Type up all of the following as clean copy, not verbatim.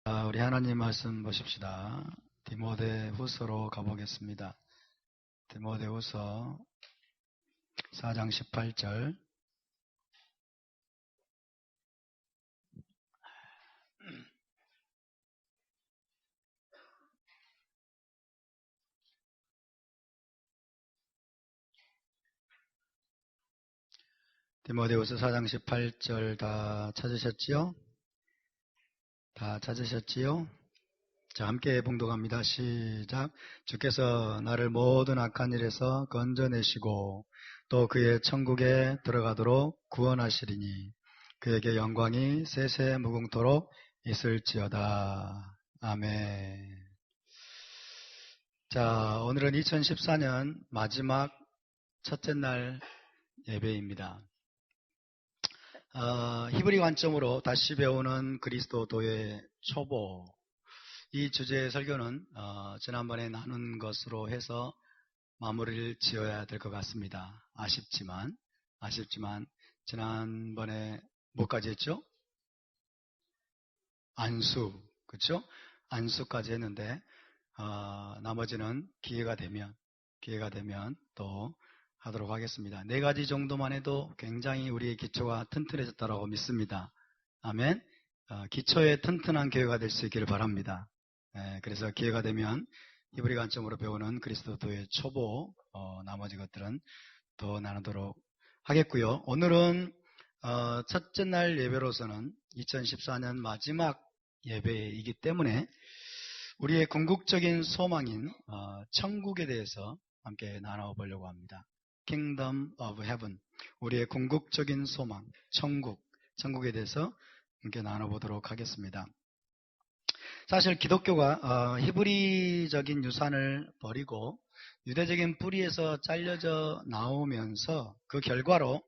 우리 하나님 말씀 보십시다. 디모데후서로 가보겠습니다. 디모데후서 4장 18절. 디모데후서 4장 18절 다 찾으셨지요? 다 찾으셨지요? 자, 함께 봉독합니다. 시작. 주께서 나를 모든 악한 일에서 건져내시고 또 그의 천국에 들어가도록 구원하시리니 그에게 영광이 세세 무궁토록 있을지어다. 아멘. 자, 오늘은 2014년 마지막 첫째 날 예배입니다. 히브리 관점으로 다시 배우는 그리스도도의 초보, 이 주제의 설교는 지난번에 나눈 것으로 해서 마무리를 지어야 될 것 같습니다. 아쉽지만 지난번에 뭐까지 했죠? 안수, 그렇죠? 안수까지 했는데 나머지는 기회가 되면 또 하도록 하겠습니다. 4가지 정도만 해도 굉장히 우리의 기초가 튼튼해졌다고 믿습니다. 아멘. 기초에 튼튼한 교회가 될 수 있기를 바랍니다. 그래서 기회가 되면 히브리 관점으로 배우는 그리스도도의 초보, 나머지 것들은 더 나누도록 하겠고요. 오늘은 첫째 날 예배로서는 2014년 마지막 예배이기 때문에 우리의 궁극적인 소망인 천국에 대해서 함께 나눠보려고 합니다. Kingdom of Heaven, 우리의 궁극적인 소망, 천국에 대해서 함께 나눠보도록 하겠습니다. 사실 기독교가 히브리적인 유산을 버리고 유대적인 뿌리에서 잘려져 나오면서 그 결과로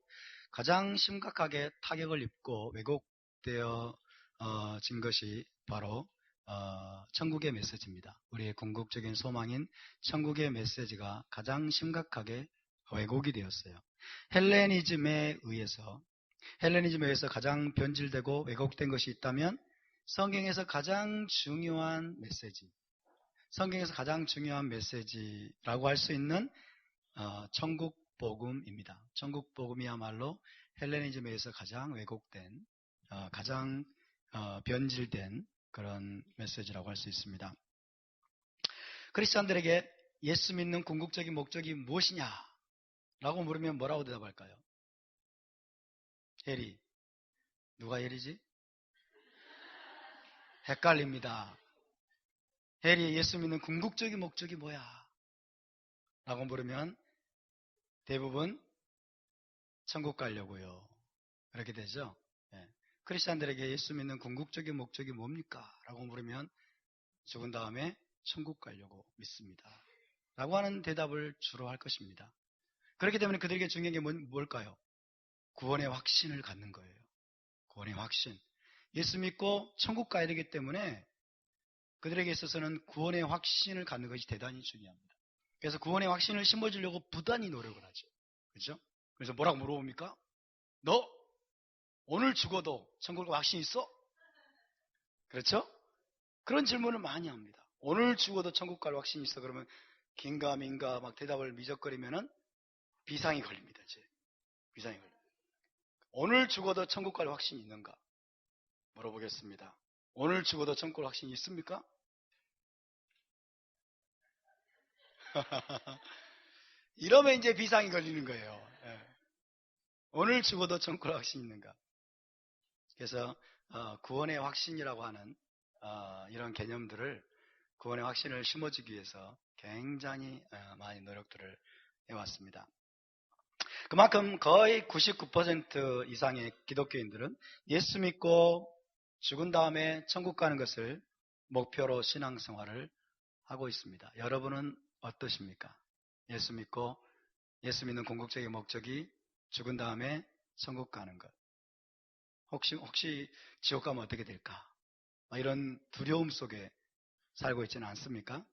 가장 심각하게 타격을 입고 왜곡되어진 것이 바로 천국의 메시지입니다. 우리의 궁극적인 소망인 천국의 메시지가 가장 심각하게 왜곡이 되었어요. 헬레니즘에 의해서 가장 변질되고 왜곡된 것이 있다면 성경에서 가장 중요한 메시지라고 할 수 있는 천국 복음입니다. 천국 복음이야말로 헬레니즘에 의해서 가장 왜곡된, 가장 변질된 그런 메시지라고 할 수 있습니다. 크리스찬들에게 예수 믿는 궁극적인 목적이 무엇이냐? 라고 물으면 뭐라고 대답할까요? 혜리. 누가 혜리지? 헷갈립니다. 혜리, 예수 믿는 궁극적인 목적이 뭐야? 라고 물으면 대부분 천국 가려고요. 그렇게 되죠. 크리스찬들에게 예수 믿는 궁극적인 목적이 뭡니까? 라고 물으면 죽은 다음에 천국 가려고 믿습니다. 라고 하는 대답을 주로 할 것입니다. 그렇기 때문에 그들에게 중요한 게 뭘까요? 구원의 확신을 갖는 거예요. 구원의 확신. 예수 믿고 천국 가야 되기 때문에 그들에게 있어서는 구원의 확신을 갖는 것이 대단히 중요합니다. 그래서 구원의 확신을 심어주려고 부단히 노력을 하죠. 그렇죠? 그래서 뭐라고 물어봅니까? 너 오늘 죽어도 천국 갈 확신 있어? 그렇죠? 그런 질문을 많이 합니다. 오늘 죽어도 천국 갈 확신 있어? 그러면 긴가민가 막 대답을 미적거리면은 비상이 걸립니다. 이제 비상이 걸립니다. 오늘 죽어도 천국 갈 확신이 있는가? 물어보겠습니다. 오늘 죽어도 천국 갈 확신이 있습니까? 이러면 이제 비상이 걸리는 거예요. 오늘 죽어도 천국 갈 확신이 있는가? 그래서 구원의 확신이라고 하는 이런 개념들을, 구원의 확신을 심어주기 위해서 굉장히 많이 노력들을 해왔습니다. 그만큼 거의 99% 이상의 기독교인들은 예수 믿고 죽은 다음에 천국 가는 것을 목표로 신앙생활을 하고 있습니다. 여러분은 어떠십니까? 예수 믿는 궁극적인 목적이 죽은 다음에 천국 가는 것. 혹시 지옥 가면 어떻게 될까? 이런 두려움 속에 살고 있지는 않습니까?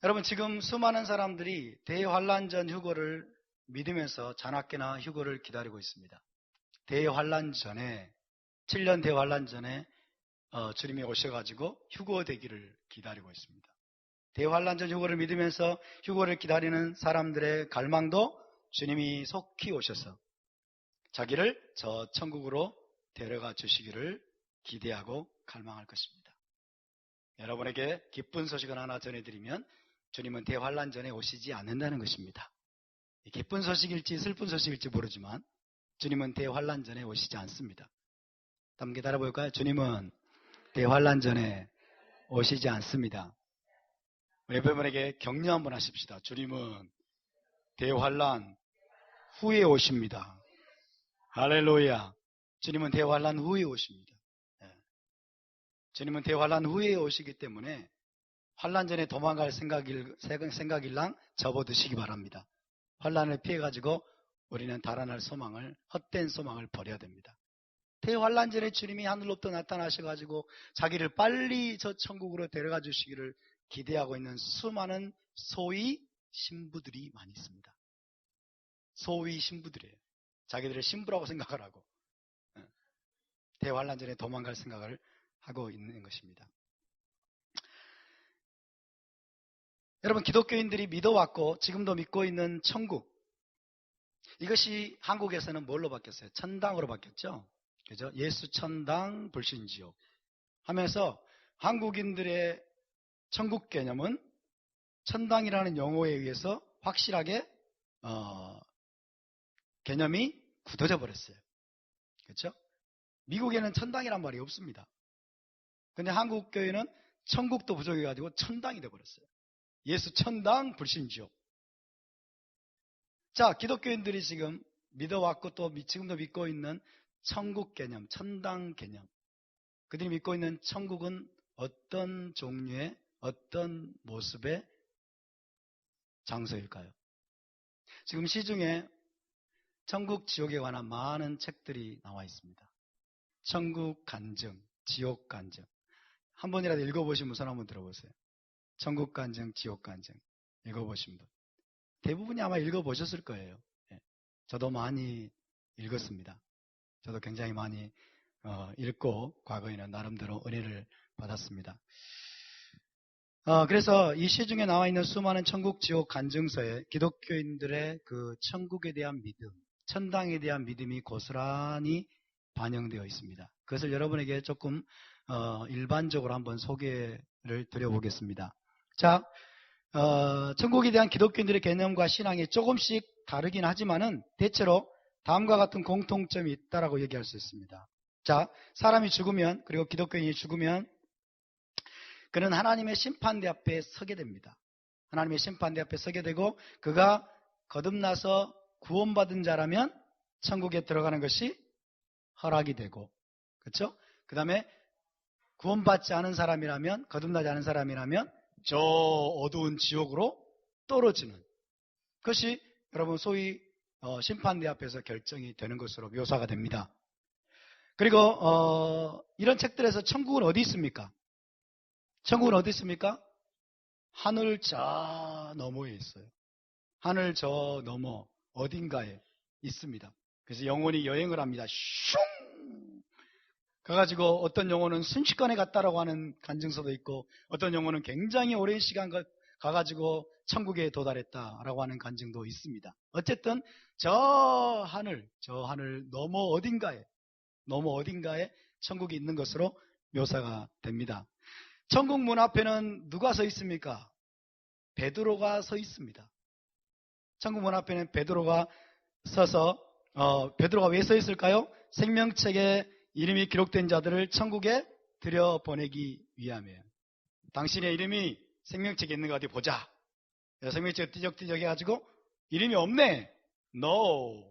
여러분, 지금 수많은 사람들이 대환란 전 휴거를 믿으면서 자나깨나 휴거를 기다리고 있습니다. 대환란 전에, 7년 대환란 전에 주님이 오셔가지고 휴거되기를 기다리고 있습니다. 대환란전 휴거를 믿으면서 휴거를 기다리는 사람들의 갈망도 주님이 속히 오셔서 자기를 저 천국으로 데려가 주시기를 기대하고 갈망할 것입니다. 여러분에게 기쁜 소식을 하나 전해드리면 주님은 대환란전에 오시지 않는다는 것입니다. 기쁜 소식일지 슬픈 소식일지 모르지만 주님은 대환란전에 오시지 않습니다. 함께 따라볼까요? 주님은 대환란전에 오시지 않습니다. 우리 여러분에게 격려 한번 하십시다. 주님은 대환란 후에 오십니다. 할렐루야. 주님은 대환란 후에 오십니다. 주님은 대환란 후에 오시기 때문에 환란 전에 도망갈 생각일랑 접어드시기 바랍니다. 환란을 피해가지고 우리는 달아날 소망을, 헛된 소망을 버려야 됩니다. 대환란 전에 주님이 하늘로부터 나타나셔가지고 자기를 빨리 저 천국으로 데려가 주시기를 기대하고 있는 수많은 소위 신부들이 많이 있습니다. 소위 신부들이에요. 자기들을 신부라고 생각을 하고 대환란 전에 도망갈 생각을 하고 있는 것입니다. 여러분, 기독교인들이 믿어왔고 지금도 믿고 있는 천국, 이것이 한국에서는 뭘로 바뀌었어요? 천당으로 바뀌었죠. 그죠? 예수 천당 불신지옥 하면서 한국인들의 천국 개념은 천당이라는 용어에 의해서 확실하게 개념이 굳어져 버렸어요. 그렇죠? 미국에는 천당이란 말이 없습니다. 근데 한국 교회는 천국도 부족해가지고 천당이 되어버렸어요. 예수 천당 불신지옥. 자, 기독교인들이 지금 믿어왔고 또 지금도 믿고 있는 천국 개념, 천당 개념, 그들이 믿고 있는 천국은 어떤 종류의, 어떤 모습의 장소일까요? 지금 시중에 천국, 지옥에 관한 많은 책들이 나와 있습니다. 천국 간증, 지옥 간증. 한 번이라도 읽어보신 분 손 한번 들어보세요. 천국 간증, 지옥 간증 읽어보신 분. 대부분이 아마 읽어보셨을 거예요. 저도 많이 읽었습니다. 저도 굉장히 많이 읽고 과거에는 나름대로 은혜를 받았습니다. 그래서 이 시중에 나와 있는 수많은 천국, 지옥 간증서에 기독교인들의 그 천국에 대한 믿음, 천당에 대한 믿음이 고스란히 반영되어 있습니다. 그것을 여러분에게 조금 일반적으로 한번 소개를 드려보겠습니다. 자, 천국에 대한 기독교인들의 개념과 신앙이 조금씩 다르긴 하지만은 대체로 다음과 같은 공통점이 있다라고 얘기할 수 있습니다. 자, 사람이 죽으면, 그리고 기독교인이 죽으면 그는 하나님의 심판대 앞에 서게 됩니다. 하나님의 심판대 앞에 서게 되고 그가 거듭나서 구원받은 자라면 천국에 들어가는 것이 허락이 되고, 그렇죠? 그 다음에 구원받지 않은 사람이라면, 거듭나지 않은 사람이라면 저 어두운 지옥으로 떨어지는 그것이 여러분 소위 심판대 앞에서 결정이 되는 것으로 묘사가 됩니다. 그리고 이런 책들에서 천국은 어디 있습니까? 천국은 어디 있습니까? 하늘 저 너머에 있어요. 하늘 저 너머 어딘가에 있습니다. 그래서 영혼이 여행을 합니다. 슝! 가가지고 어떤 영혼은 순식간에 갔다라고 하는 간증서도 있고 어떤 영혼은 굉장히 오랜 시간 가가지고 천국에 도달했다라고 하는 간증도 있습니다. 어쨌든 저 하늘 너머 어딘가에 천국이 있는 것으로 묘사가 됩니다. 천국 문 앞에는 누가 서 있습니까? 베드로가 서 있습니다. 천국 문 앞에는 베드로가 서서 베드로가 왜 서 있을까요? 생명책에 이름이 기록된 자들을 천국에 들여보내기 위함이에요. 당신의 이름이 생명책에 있는 거 어디 보자. 생명책에 띠적띠적 해가지고 이름이 없네. No.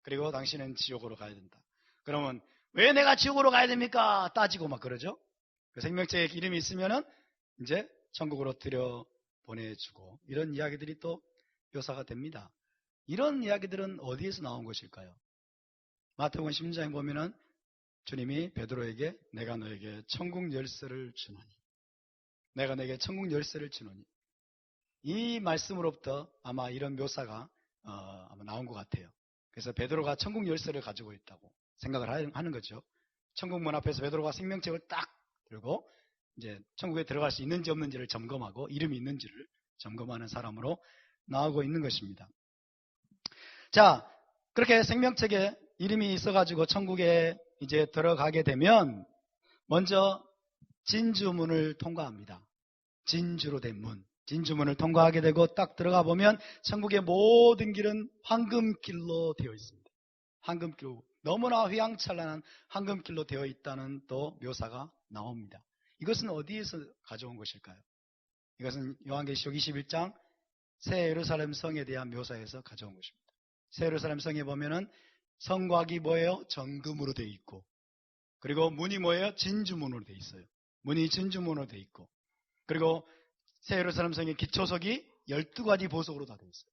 그리고 당신은 지옥으로 가야 된다. 그러면 왜 내가 지옥으로 가야 됩니까? 따지고 막 그러죠. 그 생명책에 이름이 있으면은 이제 천국으로 들여보내주고 이런 이야기들이 또 묘사가 됩니다. 이런 이야기들은 어디에서 나온 것일까요? 마태복음 16장에 보면은 주님이 베드로에게 내가 너에게 천국 열쇠를 주노니 내가 내게 천국 열쇠를 주노니 이 말씀으로부터 아마 이런 묘사가 아마 나온 것 같아요. 그래서 베드로가 천국 열쇠를 가지고 있다고 생각을 하는 거죠. 천국 문 앞에서 베드로가 생명책을 딱 들고 이제 천국에 들어갈 수 있는지 없는지를 점검하고 이름이 있는지를 점검하는 사람으로 나오고 있는 것입니다. 자, 그렇게 생명책에 이름이 있어가지고 천국에 이제 들어가게 되면 먼저 진주문을 통과합니다. 진주로 된 문. 진주문을 통과하게 되고 딱 들어가 보면 천국의 모든 길은 황금길로 되어 있습니다. 황금길로. 너무나 휘황찬란한 황금길로 되어 있다는 또 묘사가 나옵니다. 이것은 어디에서 가져온 것일까요? 이것은 요한계시록 21장 새 예루살렘 성에 대한 묘사에서 가져온 것입니다. 새 예루살렘 성에 보면은 성곽이 뭐예요? 정금으로 되어 있고, 그리고 문이 뭐예요? 진주문으로 되어 있어요. 문이 진주문으로 되어 있고, 그리고 새 예루살렘 성의 기초석이 12가지 보석으로 다 되어 있어요.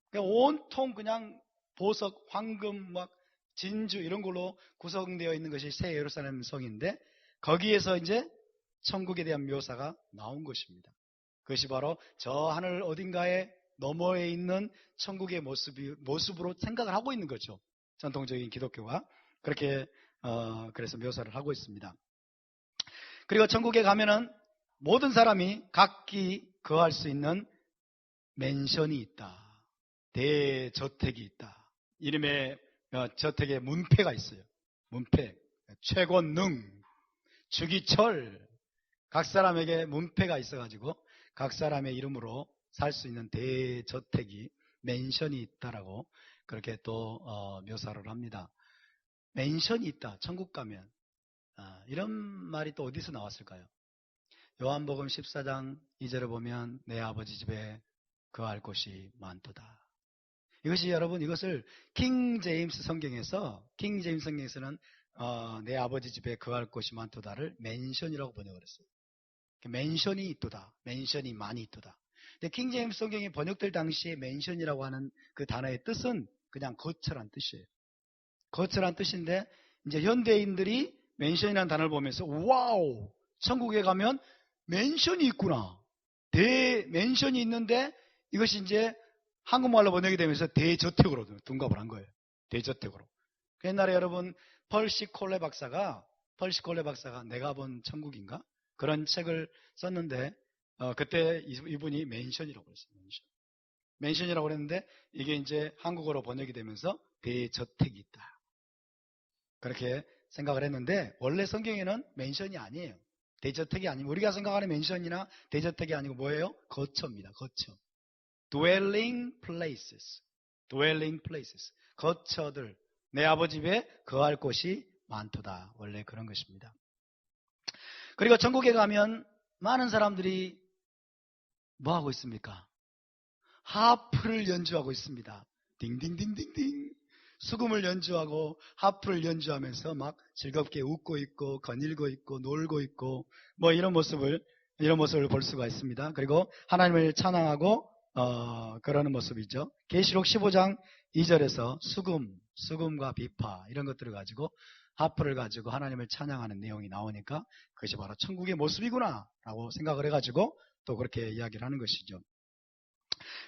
그러니까 온통 그냥 보석, 황금, 막 진주 이런 걸로 구성되어 있는 것이 새 예루살렘 성인데, 거기에서 이제 천국에 대한 묘사가 나온 것입니다. 그것이 바로 저 하늘 어딘가에 너머에 있는 천국의 모습으로 생각을 하고 있는 거죠. 전통적인 기독교가 그렇게 그래서 묘사를 하고 있습니다. 그리고 천국에 가면은 모든 사람이 각기 거할 수 있는 맨션이 있다. 대저택이 있다. 이름의 저택에 문패가 있어요. 문패, 최권능, 주기철, 각 사람에게 문패가 있어가지고 각 사람의 이름으로 살 수 있는 대저택이 맨션이 있다라고 그렇게 또 묘사를 합니다. 맨션이 있다. 천국 가면 이런 말이 또 어디서 나왔을까요? 요한복음 14장 2절에 보면 내 아버지 집에 거할 곳이 많도다. 이것이 여러분 이것을 킹 제임스 성경에서는 내 아버지 집에 거할 곳이 많도다를 맨션이라고 번역을 했어요. 맨션이 있도다. 맨션이 많이 있도다. 근데 킹 제임스 성경이 번역될 당시에 맨션이라고 하는 그 단어의 뜻은 그냥 거처란 뜻이에요. 거처란 뜻인데 이제 현대인들이 맨션이라는 단어를 보면서 와우, 천국에 가면 맨션이 있구나. 대맨션이 있는데 이것이 이제 한국말로 번역이 되면서 대저택으로 둔갑을 한 거예요. 대저택으로. 옛날에 여러분 펄시 콜레 박사가 내가 본 천국인가? 그런 책을 썼는데 그때 이분이 맨션이라고 그랬어요. 맨션이라고 그랬는데 이게 이제 한국어로 번역이 되면서 대저택이 있다. 그렇게 생각을 했는데 원래 성경에는 맨션이 아니에요. 대저택이 아니고 우리가 생각하는 맨션이나 대저택이 아니고 뭐예요? 거처입니다. 거처. dwelling places. 거처들. 내 아버지 집에 거할 곳이 많도다. 원래 그런 것입니다. 그리고 천국에 가면 많은 사람들이 뭐 하고 있습니까? 하프를 연주하고 있습니다. 딩딩딩딩딩. 수금을 연주하고 하프를 연주하면서 막 즐겁게 웃고 있고 거닐고 있고 놀고 있고 뭐 이런 모습을 볼 수가 있습니다. 그리고 하나님을 찬양하고 그러는 모습이죠. 계시록 15장 2절에서 수금과 비파 이런 것들을 가지고 하프를 가지고 하나님을 찬양하는 내용이 나오니까 그것이 바로 천국의 모습이구나 라고 생각을 해가지고 또 그렇게 이야기를 하는 것이죠.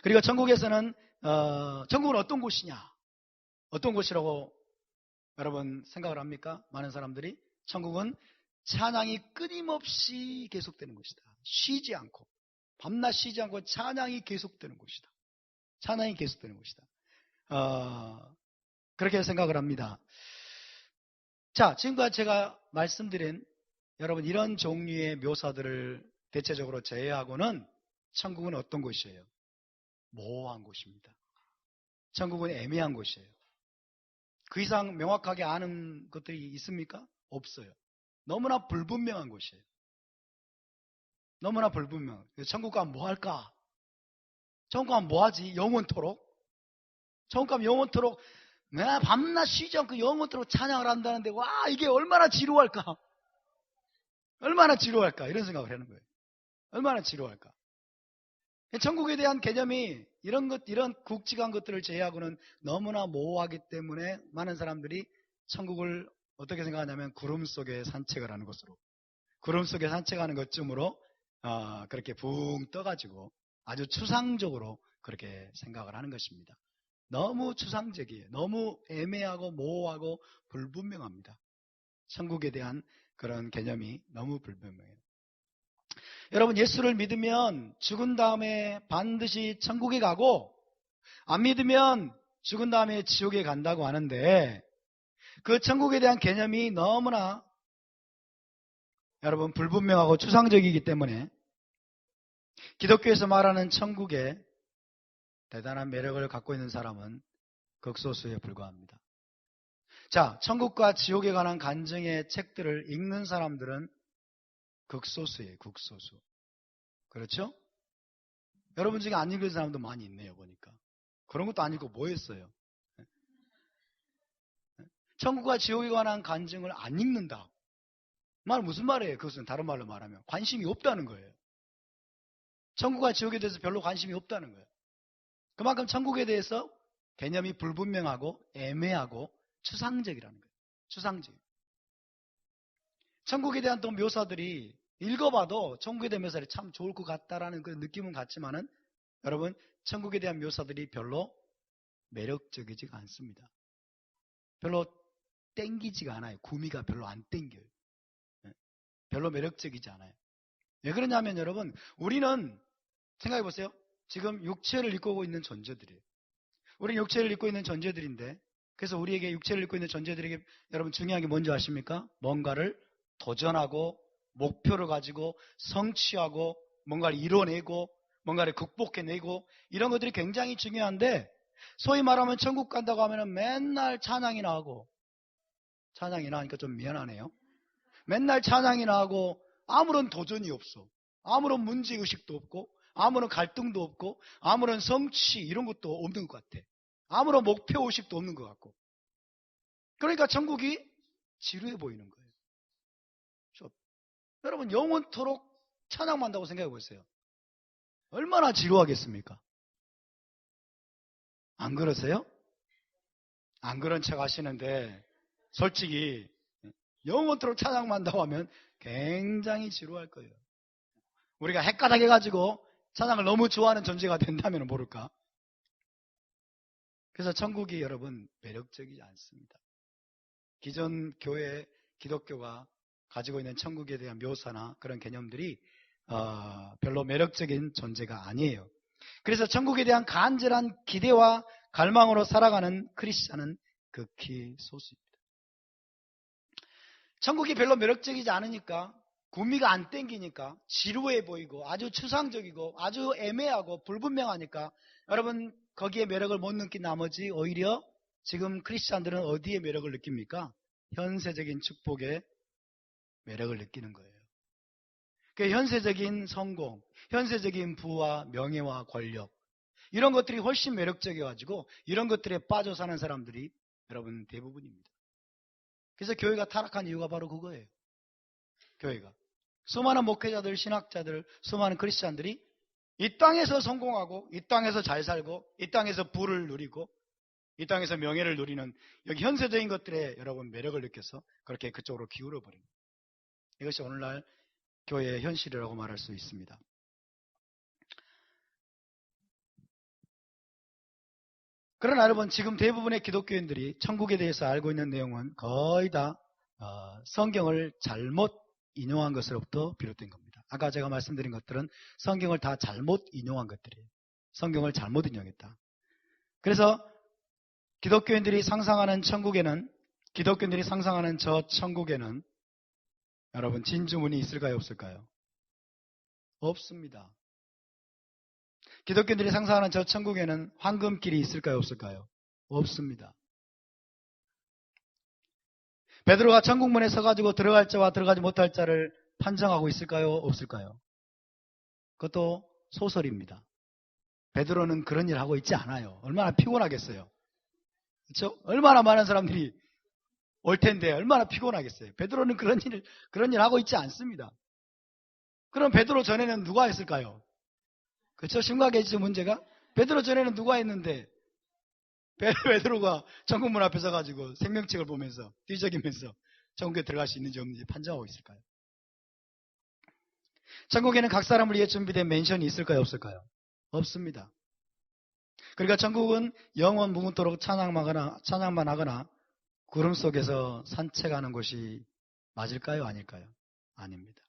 그리고 천국은 어떤 곳이냐? 어떤 곳이라고 여러분 생각을 합니까? 많은 사람들이 천국은 찬양이 끊임없이 계속되는 것이다. 쉬지 않고 밤낮 쉬지 않고 찬양이 계속되는 곳이다. 찬양이 계속되는 곳이다. 그렇게 생각을 합니다. 자, 지금까지 제가 말씀드린 여러분 이런 종류의 묘사들을 대체적으로 제외하고는 천국은 어떤 곳이에요? 모호한 곳입니다. 천국은 애매한 곳이에요. 그 이상 명확하게 아는 것들이 있습니까? 없어요. 너무나 불분명한 곳이에요. 너무나 불분명. 천국 가면 뭐 할까? 천국 가면 뭐 하지? 영원토록? 천국 가면 영원토록 내가 밤낮 쉬지 않고 영원토록 찬양을 한다는데 와 이게 얼마나 지루할까? 얼마나 지루할까? 이런 생각을 하는 거예요. 얼마나 지루할까? 천국에 대한 개념이 이런 굵직한 것들을 제외하고는 너무나 모호하기 때문에 많은 사람들이 천국을 어떻게 생각하냐면 구름 속에 산책을 하는 것으로, 구름 속에 산책하는 것쯤으로 그렇게 붕 떠가지고 아주 추상적으로 그렇게 생각을 하는 것입니다. 너무 추상적이에요. 너무 애매하고 모호하고 불분명합니다. 천국에 대한 그런 개념이 너무 불분명해요. 여러분, 예수를 믿으면 죽은 다음에 반드시 천국에 가고, 안 믿으면 죽은 다음에 지옥에 간다고 하는데, 그 천국에 대한 개념이 너무나 여러분 불분명하고 추상적이기 때문에 기독교에서 말하는 천국에 대단한 매력을 갖고 있는 사람은 극소수에 불과합니다. 자, 천국과 지옥에 관한 간증의 책들을 읽는 사람들은 극소수예요, 극소수. 그렇죠? 여러분 중에 안 읽은 사람도 많이 있네요, 보니까. 그런 것도 안 읽고 뭐 했어요? 천국과 지옥에 관한 간증을 안 읽는다. 말 무슨 말이에요? 그것은 다른 말로 말하면 관심이 없다는 거예요. 천국과 지옥에 대해서 별로 관심이 없다는 거예요. 그만큼 천국에 대해서 개념이 불분명하고 애매하고 추상적이라는 거예요. 추상적. 천국에 대한 또 묘사들이 읽어봐도 천국에 대한 묘사들이 참 좋을 것 같다라는 그런 느낌은 같지만은 여러분, 천국에 대한 묘사들이 별로 매력적이지가 않습니다. 별로 땡기지가 않아요. 구미가 별로 안 땡겨요. 별로 매력적이지 않아요. 왜 그러냐면 여러분, 우리는 생각해 보세요. 지금 육체를 입고 있는 존재들이에요. 우리는 육체를 입고 있는 존재들인데, 그래서 우리에게 육체를 입고 있는 존재들에게 여러분 중요한 게 뭔지 아십니까? 뭔가를 도전하고 목표를 가지고 성취하고 뭔가를 이뤄내고 뭔가를 극복해내고 이런 것들이 굉장히 중요한데, 소위 말하면 천국 간다고 하면 맨날 찬양이나 하고, 찬양이나 하니까 좀 미안하네요. 맨날 찬양이나 하고 아무런 도전이 없어. 아무런 문제의식도 없고 아무런 갈등도 없고 아무런 성취 이런 것도 없는 것 같아. 아무런 목표의식도 없는 것 같고. 그러니까 천국이 지루해 보이는 거예요. 여러분, 영원토록 찬양만 한다고 생각해 보세요. 얼마나 지루하겠습니까? 안 그러세요? 안 그런 척 하시는데 솔직히 영원토록 찬양만 한다고 하면 굉장히 지루할 거예요. 우리가 헷가닥해가지고 찬양을 너무 좋아하는 존재가 된다면 모를까? 그래서 천국이 여러분 매력적이지 않습니다. 기존 교회, 기독교가 가지고 있는 천국에 대한 묘사나 그런 개념들이 별로 매력적인 존재가 아니에요. 그래서 천국에 대한 간절한 기대와 갈망으로 살아가는 크리스찬은 극히 소수입니다. 천국이 별로 매력적이지 않으니까, 구미가 안 땡기니까, 지루해 보이고 아주 추상적이고 아주 애매하고 불분명하니까 여러분 거기에 매력을 못 느낀 나머지 오히려 지금 크리스찬들은 어디에 매력을 느낍니까? 현세적인 축복에 매력을 느끼는 거예요. 그 현세적인 성공, 현세적인 부와 명예와 권력 이런 것들이 훨씬 매력적이어가지고 이런 것들에 빠져 사는 사람들이 여러분 대부분입니다. 그래서 교회가 타락한 이유가 바로 그거예요. 교회가 수많은 목회자들, 신학자들, 수많은 크리스찬들이 이 땅에서 성공하고 이 땅에서 잘 살고 이 땅에서 부를 누리고 이 땅에서 명예를 누리는 여기 현세적인 것들에 여러분 매력을 느껴서 그렇게 그쪽으로 기울어버립니다. 이것이 오늘날 교회의 현실이라고 말할 수 있습니다. 그러나 여러분 지금 대부분의 기독교인들이 천국에 대해서 알고 있는 내용은 거의 다 성경을 잘못 인용한 것으로부터 비롯된 겁니다. 아까 제가 말씀드린 것들은 성경을 다 잘못 인용한 것들이에요. 성경을 잘못 인용했다. 그래서 기독교인들이 상상하는 저 천국에는 여러분 진주문이 있을까요, 없을까요? 없습니다. 기독교인들이 상상하는 저 천국에는 황금길이 있을까요, 없을까요? 없습니다. 베드로가 천국문에 서가지고 들어갈 자와 들어가지 못할 자를 판정하고 있을까요, 없을까요? 그것도 소설입니다. 베드로는 그런 일 하고 있지 않아요. 얼마나 피곤하겠어요. 그렇죠? 얼마나 많은 사람들이 올 텐데 얼마나 피곤하겠어요. 베드로는 그런 일 하고 있지 않습니다. 그럼 베드로 전에는 누가 했을까요? 그렇죠? 심각해지죠, 문제가? 베드로 전에는 누가 했는데 베드로가 천국문 앞에 서가지고 생명책을 보면서 뒤적이면서 천국에 들어갈 수 있는지 없는지 판정하고 있을까요? 천국에는 각 사람을 위해 준비된 맨션이 있을까요, 없을까요? 없습니다. 그러니까 천국은 영원 무궁토록 찬양만 하거나 구름 속에서 산책하는 곳이 맞을까요? 아닐까요? 아닙니다.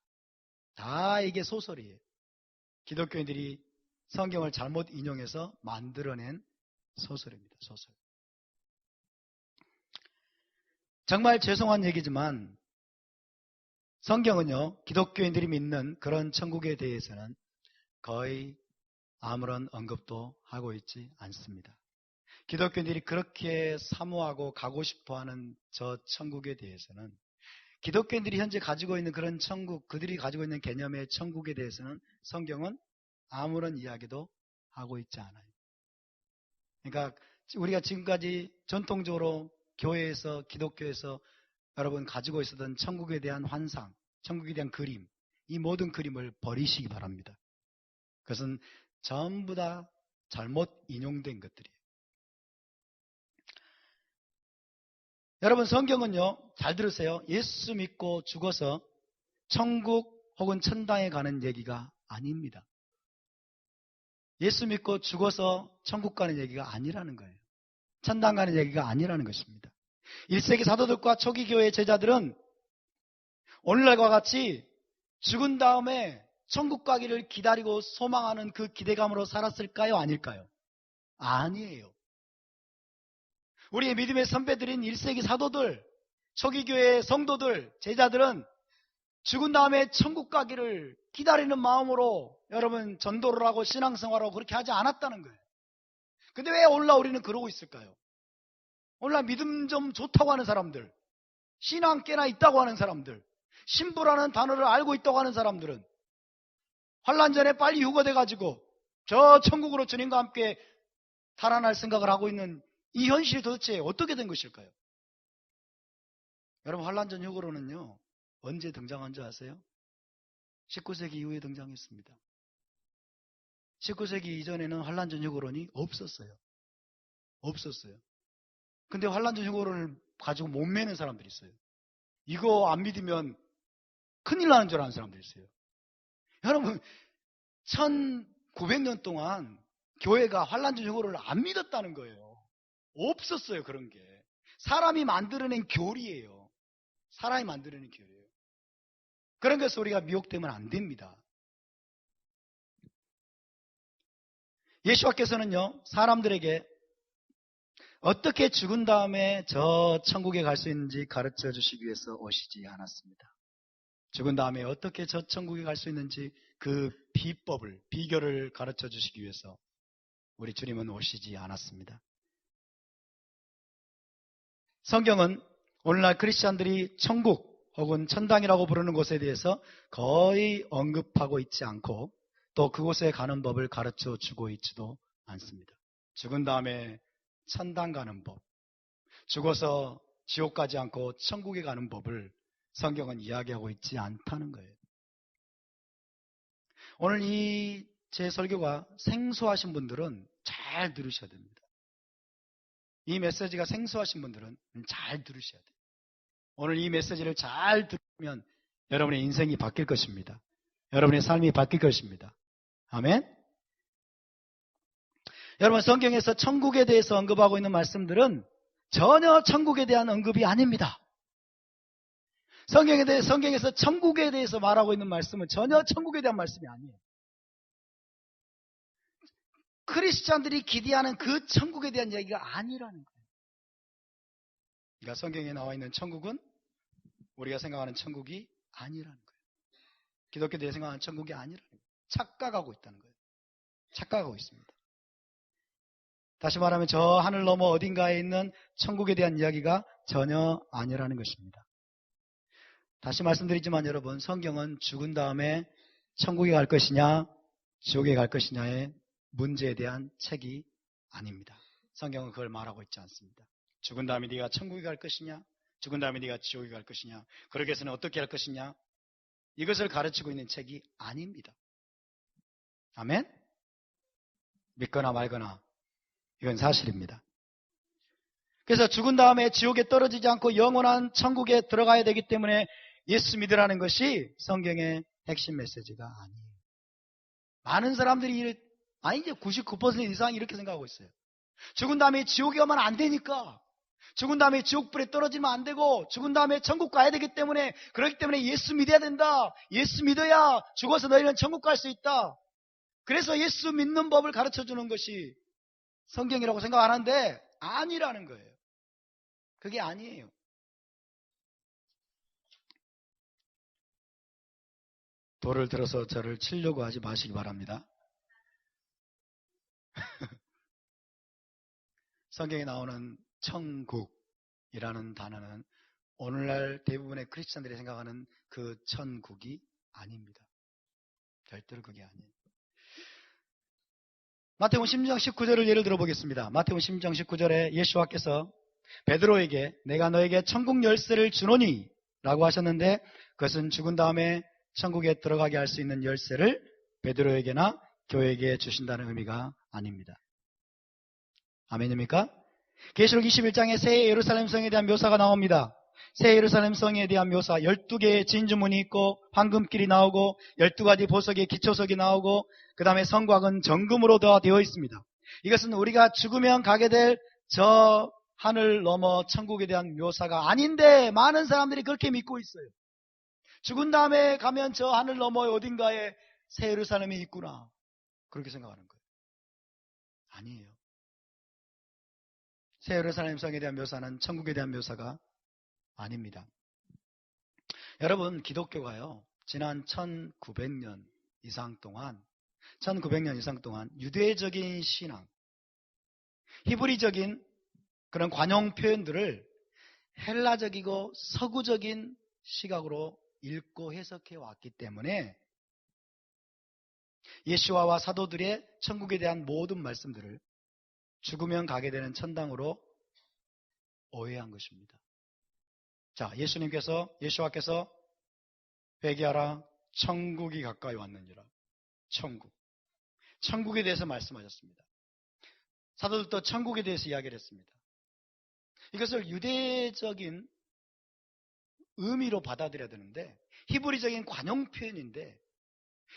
다 이게 소설이에요. 기독교인들이 성경을 잘못 인용해서 만들어낸 소설입니다. 소설. 정말 죄송한 얘기지만 성경은요, 기독교인들이 믿는 그런 천국에 대해서는 거의 아무런 언급도 하고 있지 않습니다. 기독교인들이 그렇게 사모하고 가고 싶어하는 저 천국에 대해서는, 기독교인들이 현재 가지고 있는 그런 천국, 그들이 가지고 있는 개념의 천국에 대해서는 성경은 아무런 이야기도 하고 있지 않아요. 그러니까 우리가 지금까지 전통적으로 교회에서, 기독교에서 여러분 가지고 있었던 천국에 대한 환상, 천국에 대한 그림, 이 모든 그림을 버리시기 바랍니다. 그것은 전부 다 잘못 인용된 것들이에요. 여러분, 성경은요, 잘 들으세요. 예수 믿고 죽어서 천국 혹은 천당에 가는 얘기가 아닙니다. 예수 믿고 죽어서 천국 가는 얘기가 아니라는 거예요. 천당 가는 얘기가 아니라는 것입니다. 1세기 사도들과 초기 교회의 제자들은 오늘날과 같이 죽은 다음에 천국 가기를 기다리고 소망하는 그 기대감으로 살았을까요? 아닐까요? 아니에요. 우리의 믿음의 선배들인 1세기 사도들, 초기 교회의 성도들, 제자들은 죽은 다음에 천국 가기를 기다리는 마음으로 여러분 전도를 하고 신앙생활하고 그렇게 하지 않았다는 거예요. 근데 왜 오늘날 우리는 그러고 있을까요? 오늘날 믿음 좀 좋다고 하는 사람들, 신앙 꽤나 있다고 하는 사람들, 신부라는 단어를 알고 있다고 하는 사람들은 환난 전에 빨리 휴거돼가지고 저 천국으로 주님과 함께 달아날 생각을 하고 있는 이 현실이 도대체 어떻게 된 것일까요? 여러분, 환난 전 휴거로는요, 언제 등장한 줄 아세요? 19세기 이후에 등장했습니다. 19세기 이전에는 환난 전 휴거론이 없었어요. 없었어요. 근데 환난 전 휴거론을 가지고 못 매는 사람들이 있어요. 이거 안 믿으면 큰일 나는 줄 아는 사람들이 있어요. 여러분, 1900년 동안 교회가 환난 전 휴거론을 안 믿었다는 거예요. 없었어요, 그런 게. 사람이 만들어낸 교리예요. 사람이 만들어낸 교리예요. 그런 것을 우리가 미혹되면 안 됩니다. 예수와께서는요, 사람들에게 어떻게 죽은 다음에 저 천국에 갈 수 있는지 가르쳐 주시기 위해서 오시지 않았습니다. 죽은 다음에 어떻게 저 천국에 갈 수 있는지 그 비법을, 비결을 가르쳐 주시기 위해서 우리 주님은 오시지 않았습니다. 성경은 오늘날 크리스찬들이 천국 혹은 천당이라고 부르는 곳에 대해서 거의 언급하고 있지 않고 또 그곳에 가는 법을 가르쳐 주고 있지도 않습니다. 죽은 다음에 천당 가는 법, 죽어서 지옥 가지 않고 천국에 가는 법을 성경은 이야기하고 있지 않다는 거예요. 오늘 이 제 설교가 생소하신 분들은 잘 들으셔야 됩니다. 이 메시지가 생소하신 분들은 잘 들으셔야 돼요. 오늘 이 메시지를 잘 들으면 여러분의 인생이 바뀔 것입니다. 여러분의 삶이 바뀔 것입니다. 아멘? 여러분, 성경에서 천국에 대해서 언급하고 있는 말씀들은 전혀 천국에 대한 언급이 아닙니다. 성경에서 천국에 대해서 말하고 있는 말씀은 전혀 천국에 대한 말씀이 아니에요. 크리스찬들이 기대하는 그 천국에 대한 이야기가 아니라는 거예요. 그러니까 성경에 나와 있는 천국은 우리가 생각하는 천국이 아니라는 거예요. 기독교들이 생각하는 천국이 아니라는 거예요. 착각하고 있다는 거예요. 착각하고 있습니다. 다시 말하면 저 하늘 너머 어딘가에 있는 천국에 대한 이야기가 전혀 아니라는 것입니다. 다시 말씀드리지만 여러분, 성경은 죽은 다음에 천국에 갈 것이냐 지옥에 갈 것이냐의 문제에 대한 책이 아닙니다. 성경은 그걸 말하고 있지 않습니다. 죽은 다음에 네가 천국에 갈 것이냐, 죽은 다음에 네가 지옥에 갈 것이냐, 그러기 위해서는 어떻게 할 것이냐, 이것을 가르치고 있는 책이 아닙니다. 아멘? 믿거나 말거나 이건 사실입니다. 그래서 죽은 다음에 지옥에 떨어지지 않고 영원한 천국에 들어가야 되기 때문에 예수 믿으라는 것이 성경의 핵심 메시지가 아니에요. 많은 사람들이 이제 99% 이상 이렇게 생각하고 있어요. 죽은 다음에 지옥에 가면 안 되니까 죽은 다음에 지옥불에 떨어지면 안 되고 죽은 다음에 천국 가야 되기 때문에 그렇기 때문에 예수 믿어야 된다. 예수 믿어야 죽어서 너희는 천국 갈 수 있다. 그래서 예수 믿는 법을 가르쳐주는 것이 성경이라고 생각 안 하는데 아니라는 거예요. 그게 아니에요. 돌을 들어서 저를 치려고 하지 마시기 바랍니다. 성경에 나오는 천국이라는 단어는 오늘날 대부분의 크리스찬들이 생각하는 그 천국이 아닙니다. 절대로 그게 아니에요. 마태복음 10장 19절을 예를 들어 보겠습니다. 마태복음 10장 19절에 예수와께서 베드로에게 내가 너에게 천국 열쇠를 주노니 라고 하셨는데 그것은 죽은 다음에 천국에 들어가게 할 수 있는 열쇠를 베드로에게나 교회에게 주신다는 의미가 아닙니다. 아멘입니까? 계시록 21장에 새 예루살렘 성에 대한 묘사가 나옵니다. 새 예루살렘 성에 대한 묘사 12개의 진주문이 있고 황금길이 나오고 12가지 보석의 기초석이 나오고 그 다음에 성곽은 정금으로 되어 있습니다. 이것은 우리가 죽으면 가게 될 저 하늘 넘어 천국에 대한 묘사가 아닌데 많은 사람들이 그렇게 믿고 있어요. 죽은 다음에 가면 저 하늘 너머 어딘가에 새 예루살렘이 있구나 그렇게 생각하는 거예요. 아니에요. 새 예루살렘 성에 대한 묘사는 천국에 대한 묘사가 아닙니다. 여러분 기독교가요 지난 1900년 이상 동안 유대적인 신앙, 히브리적인 그런 관용 표현들을 헬라적이고 서구적인 시각으로 읽고 해석해 왔기 때문에 예수와와 사도들의 천국에 대한 모든 말씀들을 죽으면 가게 되는 천당으로 오해한 것입니다. 자, 예수와께서 회개하라 천국이 가까이 왔느니라. 천국에 대해서 말씀하셨습니다. 사도들도 천국에 대해서 이야기를 했습니다. 이것을 유대적인 의미로 받아들여야 되는데 히브리적인 관용 표현인데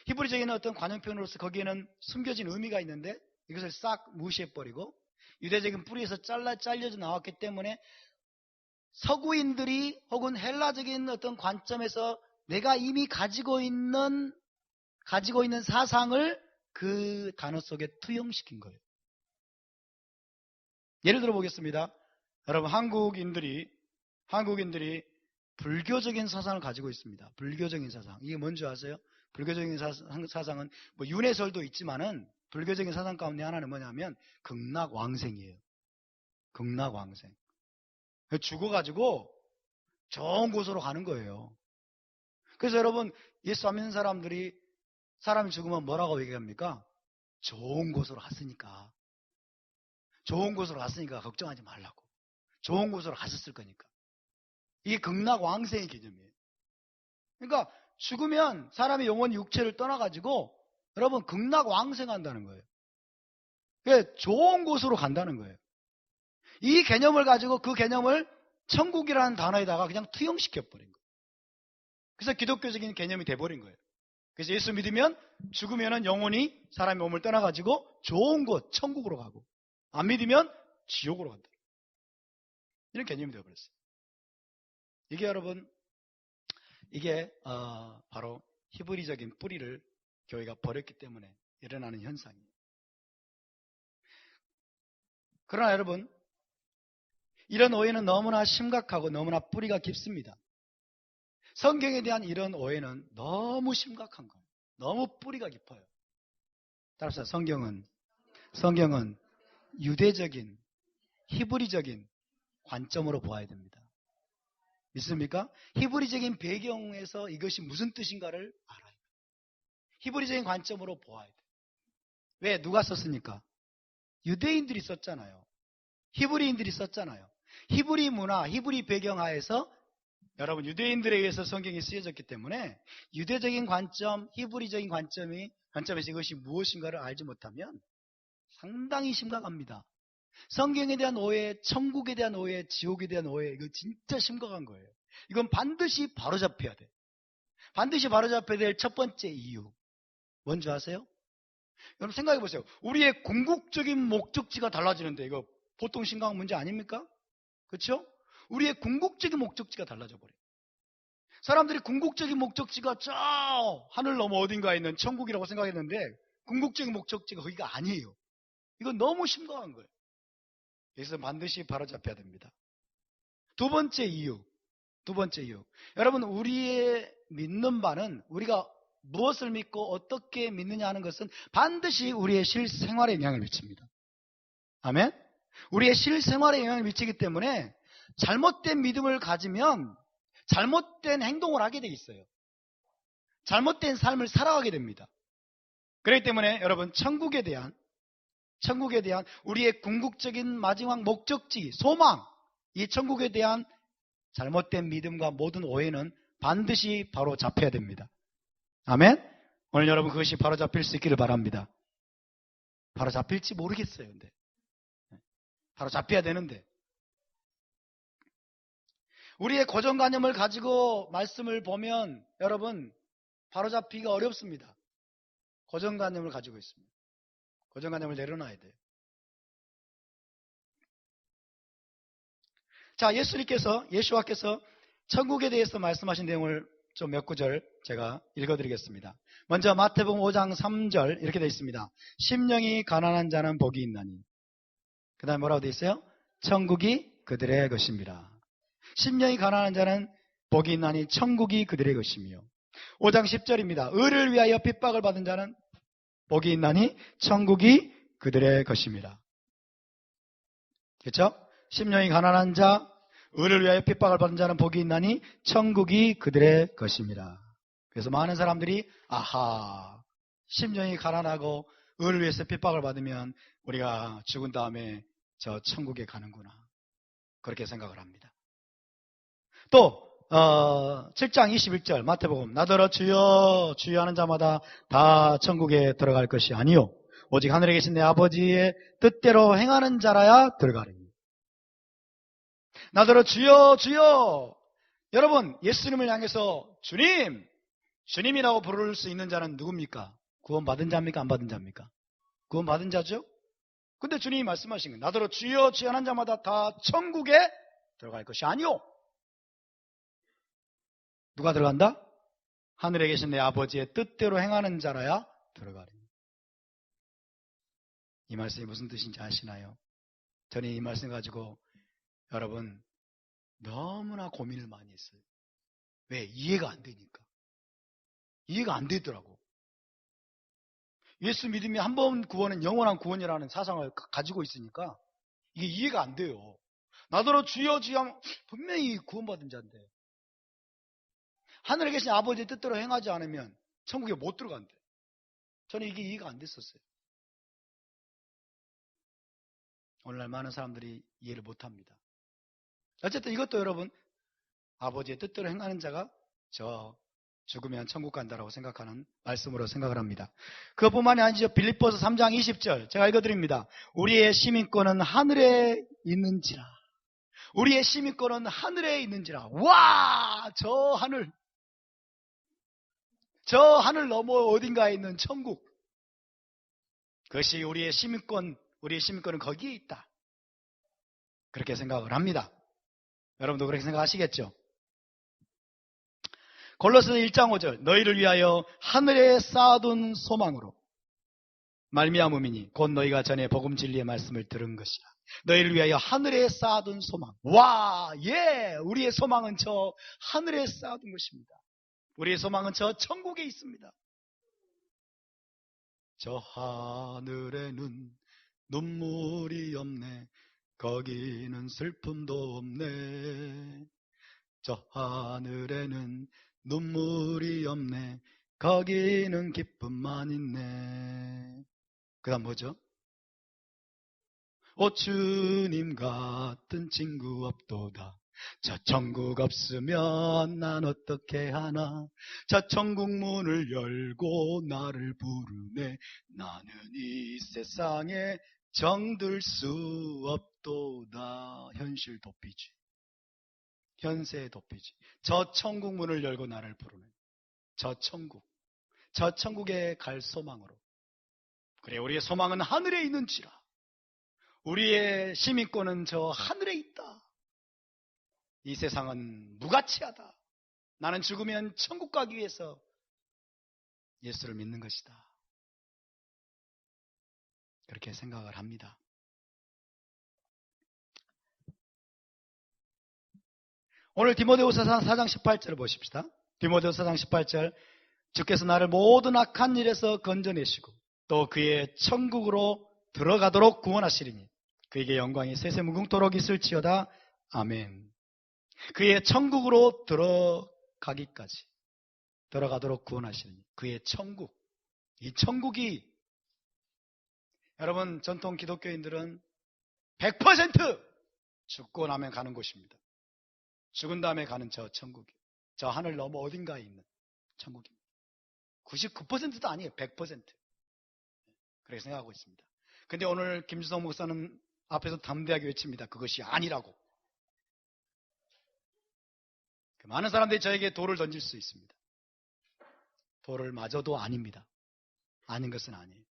히브리적인 어떤 관용 표현으로서 거기에는 숨겨진 의미가 있는데 이것을 싹 무시해버리고 유대적인 뿌리에서 잘려져 나왔기 때문에 서구인들이 혹은 헬라적인 어떤 관점에서 내가 이미 가지고 있는 사상을 그 단어 속에 투영시킨 거예요. 예를 들어 보겠습니다. 여러분 한국인들이 불교적인 사상을 가지고 있습니다. 불교적인 사상. 이게 뭔지 아세요? 불교적인 사상은 뭐 윤회설도 있지만은 불교적인 사상 가운데 하나는 뭐냐면 극락왕생이에요. 극락왕생. 죽어가지고 좋은 곳으로 가는 거예요. 그래서 여러분 예수 안 믿는 사람들이 사람이 죽으면 뭐라고 얘기합니까? 좋은 곳으로 갔으니까. 좋은 곳으로 갔으니까 걱정하지 말라고. 좋은 곳으로 갔었을 거니까. 이게 극락왕생의 개념이에요. 그러니까 죽으면 사람이 영원히 육체를 떠나가지고 여러분 극락왕생한다는 거예요. 그러니까 좋은 곳으로 간다는 거예요. 이 개념을 가지고 그 개념을 천국이라는 단어에다가 그냥 투영시켜버린 거예요. 그래서 기독교적인 개념이 돼버린 거예요. 그래서 예수 믿으면 죽으면 영혼이 사람의 몸을 떠나가지고 좋은 곳, 천국으로 가고 안 믿으면 지옥으로 간다. 이런 개념이 되어버렸어요. 이게 여러분 바로 히브리적인 뿌리를 교회가 버렸기 때문에 일어나는 현상이에요. 그러나 여러분 이런 오해는 너무나 심각하고 너무나 뿌리가 깊습니다. 성경에 대한 이런 오해는 너무 심각한 거예요. 너무 뿌리가 깊어요. 따라서 성경은 유대적인 히브리적인 관점으로 보아야 됩니다. 믿습니까? 히브리적인 배경에서 이것이 무슨 뜻인가를 알아야 돼요. 히브리적인 관점으로 보아야 돼요. 왜? 누가 썼습니까? 유대인들이 썼잖아요. 히브리인들이 썼잖아요. 히브리 문화, 히브리 배경 하에서 여러분 유대인들에 의해서 성경이 쓰여졌기 때문에 유대적인 관점, 히브리적인 관점에서 이것이 무엇인가를 알지 못하면 상당히 심각합니다. 성경에 대한 오해, 천국에 대한 오해, 지옥에 대한 오해, 이거 진짜 심각한 거예요. 이건 반드시 바로잡혀야 돼. 반드시 바로잡혀야 될 첫 번째 이유. 뭔지 아세요? 여러분 생각해 보세요. 우리의 궁극적인 목적지가 달라지는데 이거 보통 심각한 문제 아닙니까? 그렇죠? 우리의 궁극적인 목적지가 달라져 버려요. 사람들이 궁극적인 목적지가 저 하늘 너머 어딘가에 있는 천국이라고 생각했는데 궁극적인 목적지가 거기가 아니에요. 이건 너무 심각한 거예요. 그래서 반드시 바로잡혀야 됩니다. 두 번째 이유. 여러분, 우리의 믿는 바는 우리가 무엇을 믿고 어떻게 믿느냐 하는 것은 반드시 우리의 실생활에 영향을 미칩니다. 아멘? 우리의 실생활에 영향을 미치기 때문에 잘못된 믿음을 가지면 잘못된 행동을 하게 돼 있어요. 잘못된 삶을 살아가게 됩니다. 그렇기 때문에 여러분, 천국에 대한 우리의 궁극적인 마지막 목적지, 소망, 이 천국에 대한 잘못된 믿음과 모든 오해는 반드시 바로 잡혀야 됩니다. 아멘? 오늘 여러분 그것이 바로 잡힐 수 있기를 바랍니다. 바로 잡힐지 모르겠어요. 근데 바로 잡혀야 되는데 우리의 고정관념을 가지고 말씀을 보면 여러분 바로 잡히기가 어렵습니다. 고정관념을 가지고 있습니다. 고정관념을 내려놔야 돼요. 자, 예수와께서 천국에 대해서 말씀하신 내용을 좀 몇 구절 제가 읽어드리겠습니다. 먼저 마태복음 5장 3절 이렇게 되어 있습니다. 심령이 가난한 자는 복이 있나니. 그 다음에 뭐라고 되어 있어요? 천국이 그들의 것입니다. 심령이 가난한 자는 복이 있나니 천국이 그들의 것이며. 5장 10절입니다. 의를 위하여 핍박을 받은 자는 복이 있나니 천국이 그들의 것입니다. 그렇죠? 심령이 가난한 자, 의를 위하여 핍박을 받은 자는 복이 있나니 천국이 그들의 것입니다. 그래서 많은 사람들이 심령이 가난하고 의를 위해서 핍박을 받으면 우리가 죽은 다음에 저 천국에 가는구나, 그렇게 생각을 합니다. 또 7장 21절 마태복음, 나더러 주여 주여 하는 자마다 다 천국에 들어갈 것이 아니요 오직 하늘에 계신 내 아버지의 뜻대로 행하는 자라야 들어가리니. 나더러 주여 주여. 여러분, 예수님을 향해서 주님이라고 부를 수 있는 자는 누굽니까? 구원받은 자입니까? 안 받은 자입니까? 구원받은 자죠? 근데 주님이 말씀하신 거예요. 나더러 주여 주여 하는 자마다 다 천국에 들어갈 것이 아니오. 누가 들어간다? 하늘에 계신 내 아버지의 뜻대로 행하는 자라야 들어가리니. 이 말씀이 무슨 뜻인지 아시나요? 저는 이 말씀 가지고 여러분 너무나 고민을 많이 했어요. 왜? 이해가 안 되니까. 이해가 안 되더라고. 예수 믿음이 한 번 구원은 영원한 구원이라는 사상을 가지고 있으니까 이게 이해가 안 돼요. 나더러 주여 주여 하면 분명히 구원받은 자인데 하늘에 계신 아버지의 뜻대로 행하지 않으면 천국에 못 들어간대. 저는 이게 이해가 안 됐었어요. 오늘날 많은 사람들이 이해를 못합니다. 어쨌든 이것도 여러분, 아버지의 뜻대로 행하는 자가 저 죽으면 천국 간다라고 생각하는 말씀으로 생각을 합니다. 그것뿐만이 아니죠. 빌립보서 3장 20절 제가 읽어드립니다. 우리의 시민권은 하늘에 있는지라. 우리의 시민권은 하늘에 있는지라. 와! 저 하늘 너머 어딘가에 있는 천국. 그것이 우리의 시민권은 거기에 있다. 그렇게 생각을 합니다. 여러분도 그렇게 생각하시겠죠? 골로새서 1장 5절 너희를 위하여 하늘에 쌓아둔 소망으로 말미암음이니 곧 너희가 전에 복음 진리의 말씀을 들은 것이라. 너희를 위하여 하늘에 쌓아둔 소망. 와, 예, 우리의 소망은 저 하늘에 쌓아둔 것입니다. 우리의 소망은 저 천국에 있습니다. 저 하늘에는 눈물이 없네. 거기는 슬픔도 없네. 저 하늘에는 눈물이 없네. 거기는 기쁨만 있네. 그 다음 뭐죠? 오 주님 같은 친구 없도다. 저 천국 없으면 난 어떻게 하나. 저 천국 문을 열고 나를 부르네. 나는 이 세상에 정들 수 없도다. 현실 도피지. 현세의 도피지. 저 천국 문을 열고 나를 부르네. 저 천국에 갈 소망으로. 그래, 우리의 소망은 하늘에 있는지라. 우리의 시민권은 저 하늘에 있다. 이 세상은 무가치하다. 나는 죽으면 천국 가기 위해서 예수를 믿는 것이다. 그렇게 생각을 합니다. 오늘 디모데후서 4장 18절을 보십시다. 디모데후서 4장 18절, 주께서 나를 모든 악한 일에서 건져내시고 또 그의 천국으로 들어가도록 구원하시리니 그에게 영광이 세세무궁토록 있을지어다. 아멘. 그의 천국으로 들어가도록 구원하시리니 그의 천국. 이 천국이 여러분, 전통 기독교인들은 100% 죽고 나면 가는 곳입니다. 죽은 다음에 가는 저 천국이, 저 하늘 너머 어딘가에 있는 천국입니다. 99%도 아니에요. 100%. 그렇게 생각하고 있습니다. 근데 오늘 김주성 목사는 앞에서 담대하게 외칩니다. 그것이 아니라고. 많은 사람들이 저에게 돌을 던질 수 있습니다. 돌을 맞아도 아닙니다. 아닌 것은 아니에요.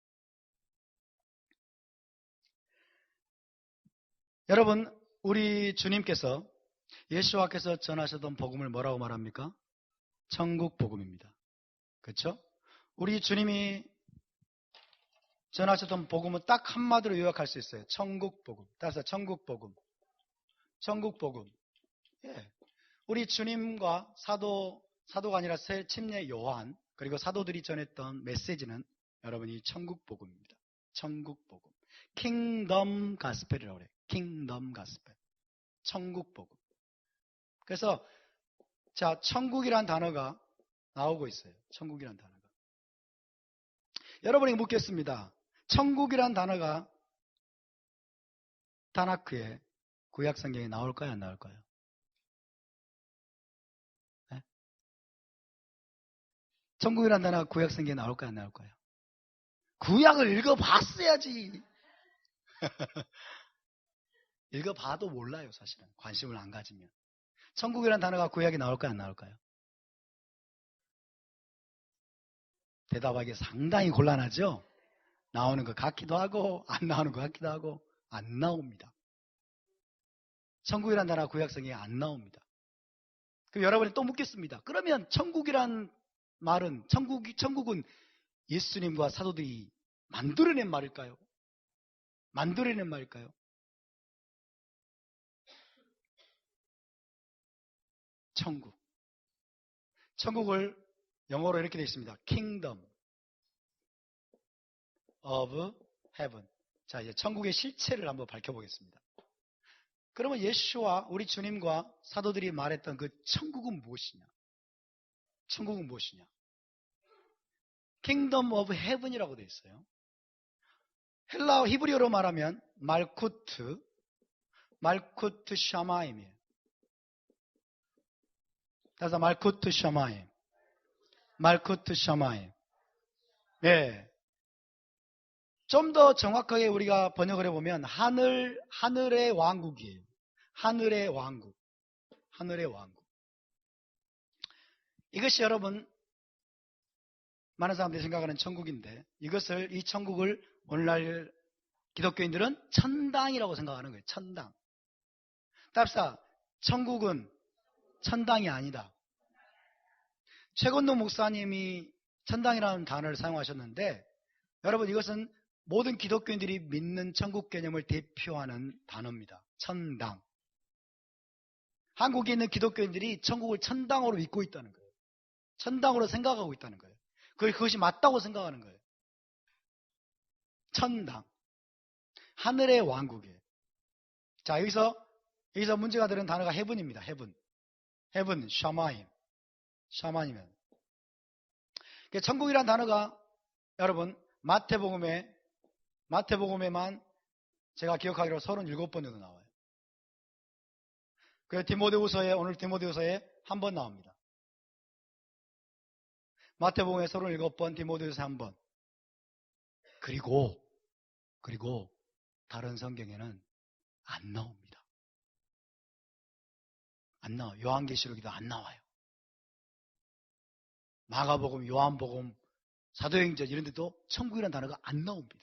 여러분, 우리 주님께서 예수와께서 전하셨던 복음을 뭐라고 말합니까? 천국 복음입니다. 그렇죠? 우리 주님이 전하셨던 복음은 딱 한마디로 요약할 수 있어요. 천국 복음. 따라서 천국 복음. 천국 복음. 예. 우리 주님과 사도가 아니라 새 침례 요한, 그리고 사도들이 전했던 메시지는 여러분이 천국 복음입니다. 천국 복음. 킹덤 가스펠이라고 그래요. 킹덤 가스펠. 천국 복음. 그래서 자, 천국이란 단어가 나오고 있어요. 천국이란 단어가. 여러분에게 묻겠습니다. 천국이란 단어가 타나크에 구약 성경에 나올까요? 안 나올까요? 네? 천국이란 단어가 구약 성경에 나올까요? 안 나올까요? 구약을 읽어봤어야지. 읽어봐도 몰라요, 사실은. 관심을 안 가지면. 천국이란 단어가 구약에 나올까요? 안 나올까요? 대답하기 상당히 곤란하죠? 나오는 것 같기도 하고 안 나오는 것 같기도 하고 안 나옵니다. 천국이란 단어가 구약성경에 안 나옵니다. 그럼 여러분이 또 묻겠습니다. 그러면 천국이란 말은 천국은 예수님과 사도들이 만들어낸 말일까요? 만들어낸 말일까요? 천국을 영어로 이렇게 되어 있습니다. Kingdom of Heaven. 자, 이제 천국의 실체를 한번 밝혀보겠습니다. 그러면 예수와 우리 주님과 사도들이 말했던 그 천국은 무엇이냐? 천국은 무엇이냐? Kingdom of Heaven이라고 되어 있어요. 헬라어 히브리어로 말하면 말쿠트 샤마임이에요. 그래서 말쿠트 샤마임. 네. 좀 더 정확하게 우리가 번역을 해보면 하늘의 왕국이에요. 하늘의 왕국. 이것이 여러분 많은 사람들이 생각하는 천국인데 이 천국을 오늘날 기독교인들은 천당이라고 생각하는 거예요. 천당. 답사, 천국은 천당이 아니다. 최건동 목사님이 천당이라는 단어를 사용하셨는데 여러분 이것은 모든 기독교인들이 믿는 천국 개념을 대표하는 단어입니다. 천당. 한국에 있는 기독교인들이 천국을 천당으로 믿고 있다는 거예요. 천당으로 생각하고 있다는 거예요. 그것이 맞다고 생각하는 거예요. 천당. 하늘의 왕국이에요. 자, 여기서 문제가 되는 단어가 헤븐입니다. 헤븐, 샤마임이면. 천국이란 단어가 여러분 마태복음에만 제가 기억하기로 37번 정도 나와요. 오늘 디모데후서에 한 번 나옵니다. 마태복음에 37번, 디모데후서에 한 번. 그리고 다른 성경에는 안 나옵니다. 안 나와요. 요한계시록에도 안 나와요. 마가복음, 요한복음, 사도행전 이런 데도 천국이라는 단어가 안 나옵니다.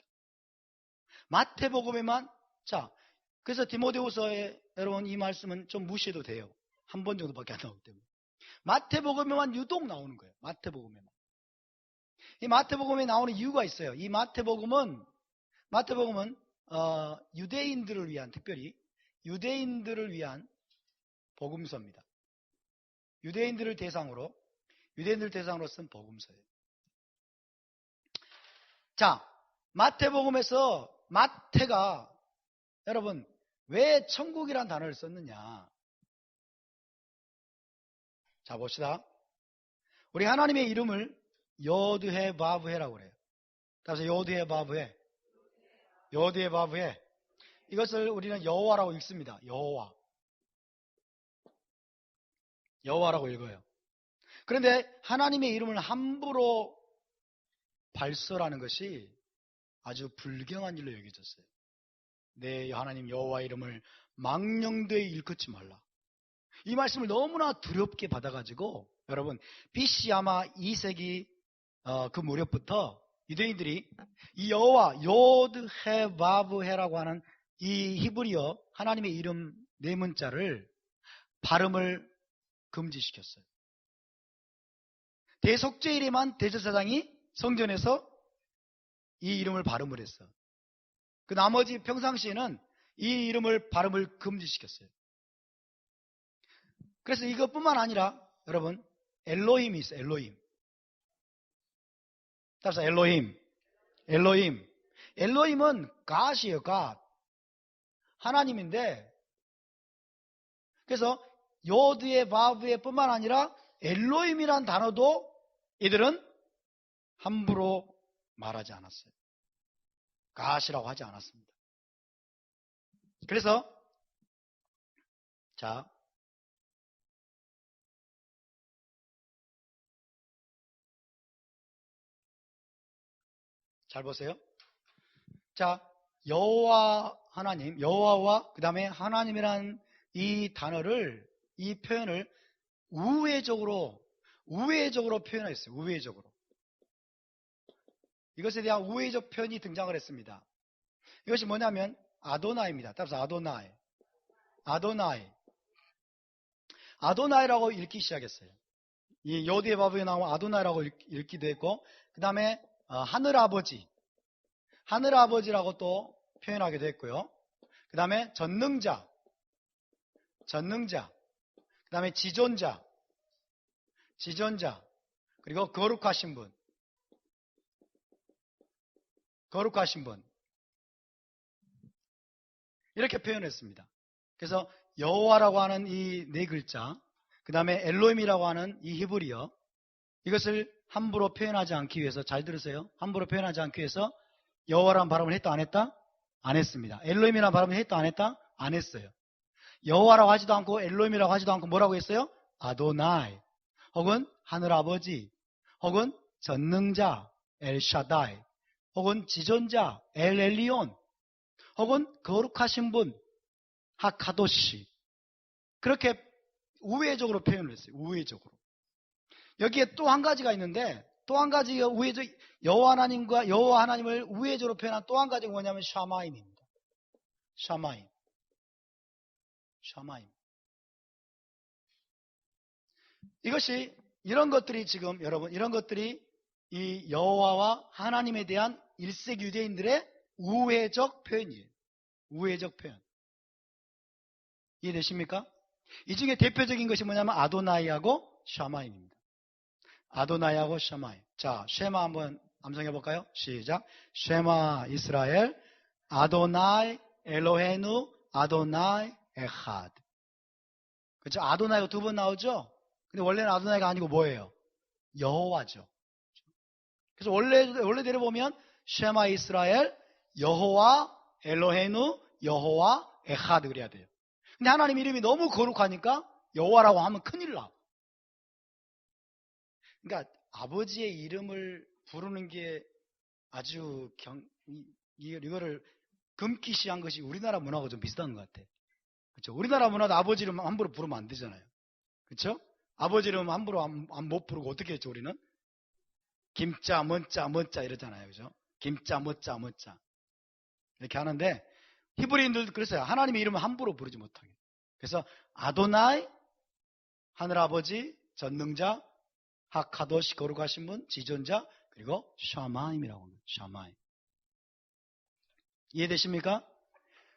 마태복음에만. 자, 그래서 디모데후서에 여러분 이 말씀은 좀 무시해도 돼요. 한 번 정도밖에 안 나오기 때문에. 마태복음에만 유독 나오는 거예요. 마태복음에만. 이 마태복음에 나오는 이유가 있어요. 이 마태복음은 유대인들을 위한, 특별히 유대인들을 위한 복음서입니다. 유대인들 대상으로 쓴 복음서예요. 자, 마태복음에서 마태가 여러분 왜 천국이란 단어를 썼느냐? 자, 봅시다. 우리 하나님의 이름을 여드해 바브해라고 그래요. 따라서 여드해 바브해. 여드해 바브해. 이것을 우리는 여호와라고 읽습니다. 여호와라고 읽어요. 그런데 하나님의 이름을 함부로 발설하는 것이 아주 불경한 일로 여겨졌어요. 내 하나님 여호와 이름을 망령되이 일컫지 말라. 이 말씀을 너무나 두렵게 받아가지고 여러분 BC 아마 2세기 그 무렵부터 유대인들이 이 여호와 요드헤바브헤라고 하는 이 히브리어 하나님의 이름 네 문자를 발음을 금지시켰어요. 대속죄일에만 대제사장이 성전에서 이 이름을 발음을 했어. 그 나머지 평상시에는 이 이름을 발음을 금지시켰어요. 그래서 이것뿐만 아니라 여러분 엘로힘이 있어요. 엘로힘. 따라서 엘로힘은 갓이에요. 갓. 하나님인데 그래서 요드의 바브의 뿐만 아니라 엘로힘이란 단어도 이들은 함부로 말하지 않았어요. 갓이라고 하지 않았습니다. 그래서 자, 잘 보세요. 자, 여호와 하나님, 여호와와 그 다음에 하나님이라는 이 단어를, 이 표현을 우회적으로 표현했어요. 우회적으로. 이것에 대한 우회적 표현이 등장을 했습니다. 이것이 뭐냐면 아도나이입니다. 따라서 아도나이라고 읽기 시작했어요. 이 여호와의 바브에 나오면 아도나이라고 읽기도 했고 그 다음에 하늘아버지라고 또 표현하기도 했고요. 그 다음에 전능자, 그 다음에 지존자, 그리고 거룩하신 분. 이렇게 표현했습니다. 그래서 여호와라고 하는 이 네 글자, 그 다음에 엘로힘이라고 하는 이 히브리어, 이것을 함부로 표현하지 않기 위해서, 잘 들으세요. 함부로 표현하지 않기 위해서 여호와라는 발음을 했다 안 했다? 안 했습니다. 엘로힘이라는 발음을 했다 안 했다? 안 했어요. 여호와라고 하지도 않고 엘로힘이라고 하지도 않고 뭐라고 했어요? 아도나이, 혹은 하늘아버지, 혹은 전능자 엘샤다이, 혹은 지존자 엘엘리온, 혹은 거룩하신 분 하카도시. 그렇게 우회적으로 표현을 했어요. 우회적으로. 여기에 또 한 가지가 있는데, 또 한 가지 우회적, 여호와 하나님을 우회적으로 표현한 또 한 가지가 뭐냐면 샤마임입니다. 샤마임. 이것이, 이런 것들이 지금 여러분, 이런 것들이 이 여호와와 하나님에 대한 1세기 유대인들의 우회적 표현이에요. 우회적 표현. 이해되십니까? 이 중에 대표적인 것이 뭐냐면 아도나이하고 샤마임입니다. 아도나이하고 샤마임. 자, 쉐마 한번 암송해 볼까요? 시작. 쉐마 이스라엘 아도나이 엘로헤누 아도나이 에하드. 그렇죠? 아도나이가 두 번 나오죠? 근데 원래는 아도나이가 아니고 뭐예요? 여호와죠. 그래서 원래대로 보면 쉐마 이스라엘 여호와 엘로헤누 여호와 에하드 그래야 돼요. 근데 하나님 이름이 너무 거룩하니까 여호와라고 하면 큰일 나. 그러니까 아버지의 이름을 부르는 게 아주 이거를 금기시한 것이 우리나라 문화하고 좀 비슷한 것 같아. 그렇죠? 우리나라 문화도 아버지 이름 함부로 부르면 안 되잖아요. 그렇죠? 아버지 이름 함부로 못 부르고 어떻게 했죠, 우리는? 김자, 멋자 이러잖아요. 그죠? 김자, 멋자. 이렇게 하는데, 히브리인들도 그랬어요. 하나님의 이름을 함부로 부르지 못하게. 그래서, 아도나이, 하늘아버지, 전능자, 하카도시 거룩하신 분, 지존자, 그리고 샤마임이라고 합니다. 샤마임. 이해되십니까?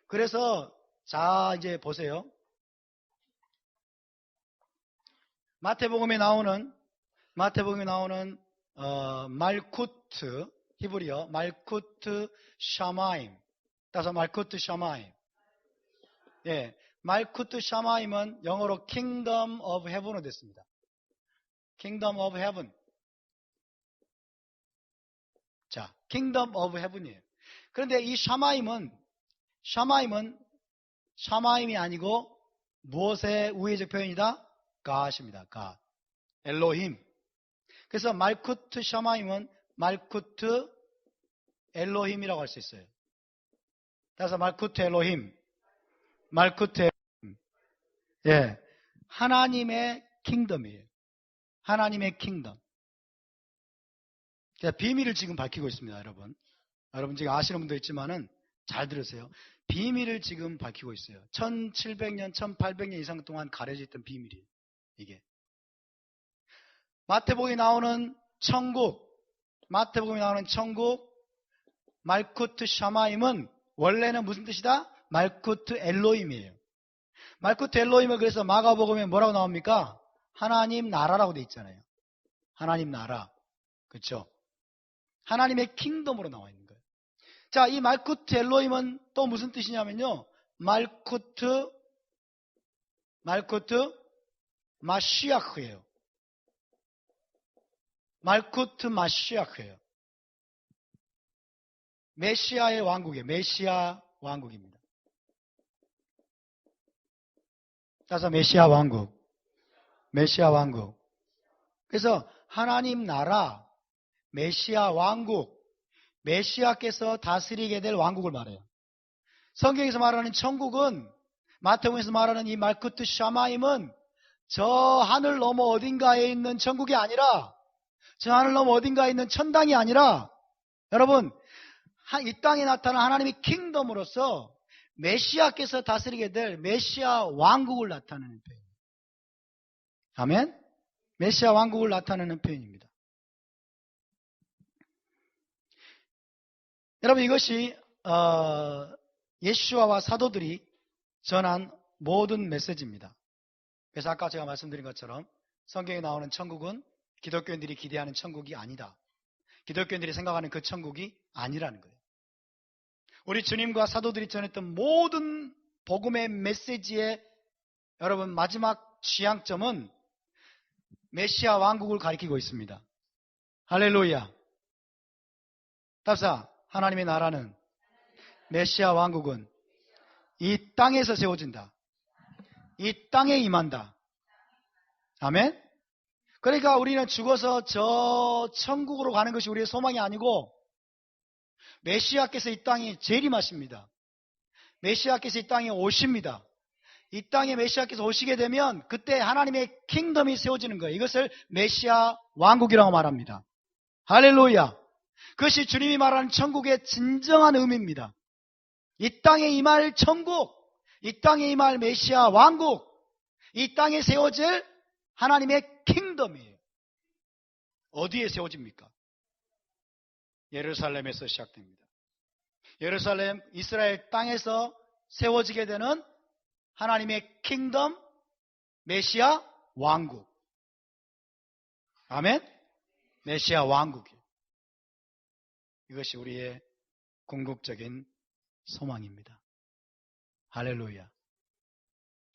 그래서 자 이제 보세요. 마태복음에 나오는 말쿠트, 히브리어 말쿠트 샤마임. 따라서 말쿠트 샤마임. 예, 말쿠트 샤마임은 영어로 Kingdom of Heaven으로 됐습니다. Kingdom of Heaven. 자, Kingdom of Heaven이에요. 그런데 이 샤마임이 아니고 무엇의 우회적 표현이다? God입니다. God. 엘로힘. 그래서 말쿠트 샤마임은 말쿠트 엘로힘이라고 할 수 있어요. 따라서 말쿠트 엘로힘. 예, 하나님의 킹덤이에요. 하나님의 킹덤. 비밀을 지금 밝히고 있습니다, 여러분. 여러분 지금 아시는 분도 있지만은 잘 들으세요. 비밀을 지금 밝히고 있어요. 1700년, 1800년 이상 동안 가려져 있던 비밀이에요. 이게. 마태복음에 나오는 천국, 말쿠트 샤마임은 원래는 무슨 뜻이다? 말쿠트 엘로힘이에요. 말쿠트 엘로힘은 그래서 마가복음에 뭐라고 나옵니까? 하나님 나라라고 돼 있잖아요. 하나님 나라. 그렇죠? 하나님의 킹덤으로 나와 있는 거예요. 자, 이 말쿠트 엘로힘은 또 무슨 뜻이냐면요. 말쿠트 마시아흐예요. 말쿠트 마시아흐예요. 메시아의 왕국이에요. 메시아 왕국입니다. 따라서 메시아 왕국. 그래서 하나님 나라, 메시아 왕국, 메시아께서 다스리게 될 왕국을 말해요. 성경에서 말하는 천국은, 마태복음에서 말하는 이 말쿠트 샤마임은 저 하늘 너머 어딘가에 있는 천국이 아니라, 저 하늘 너머 어딘가에 있는 천당이 아니라, 여러분, 이 땅에 나타난 하나님의 킹덤으로서 메시아께서 다스리게 될 메시아 왕국을 나타내는 표현입니다. 아멘? 메시아 왕국을 나타내는 표현입니다. 여러분, 이것이 예수와와 사도들이 전한 모든 메시지입니다. 그래서 아까 제가 말씀드린 것처럼 성경에 나오는 천국은 기독교인들이 기대하는 천국이 아니다. 기독교인들이 생각하는 그 천국이 아니라는 거예요. 우리 주님과 사도들이 전했던 모든 복음의 메시지의 여러분 마지막 지향점은 메시아 왕국을 가리키고 있습니다. 할렐루야. 답사, 하나님의 나라는, 메시아 왕국은 이 땅에서 세워진다. 이 땅에 임한다. 아멘? 그러니까 우리는 죽어서 저 천국으로 가는 것이 우리의 소망이 아니고 메시아께서 이 땅에 재림하십니다. 메시아께서 이 땅에 오십니다. 이 땅에 메시아께서 오시게 되면 그때 하나님의 킹덤이 세워지는 거예요. 이것을 메시아 왕국이라고 말합니다. 할렐루야. 그것이 주님이 말하는 천국의 진정한 의미입니다. 이 땅에 임할 천국, 이 땅에 임할 메시아 왕국, 이 땅에 세워질 하나님의 킹덤이에요. 어디에 세워집니까? 예루살렘에서 시작됩니다. 예루살렘, 이스라엘 땅에서 세워지게 되는 하나님의 킹덤, 메시아 왕국. 아멘? 메시아 왕국이에요. 이것이 우리의 궁극적인 소망입니다. 할렐루야.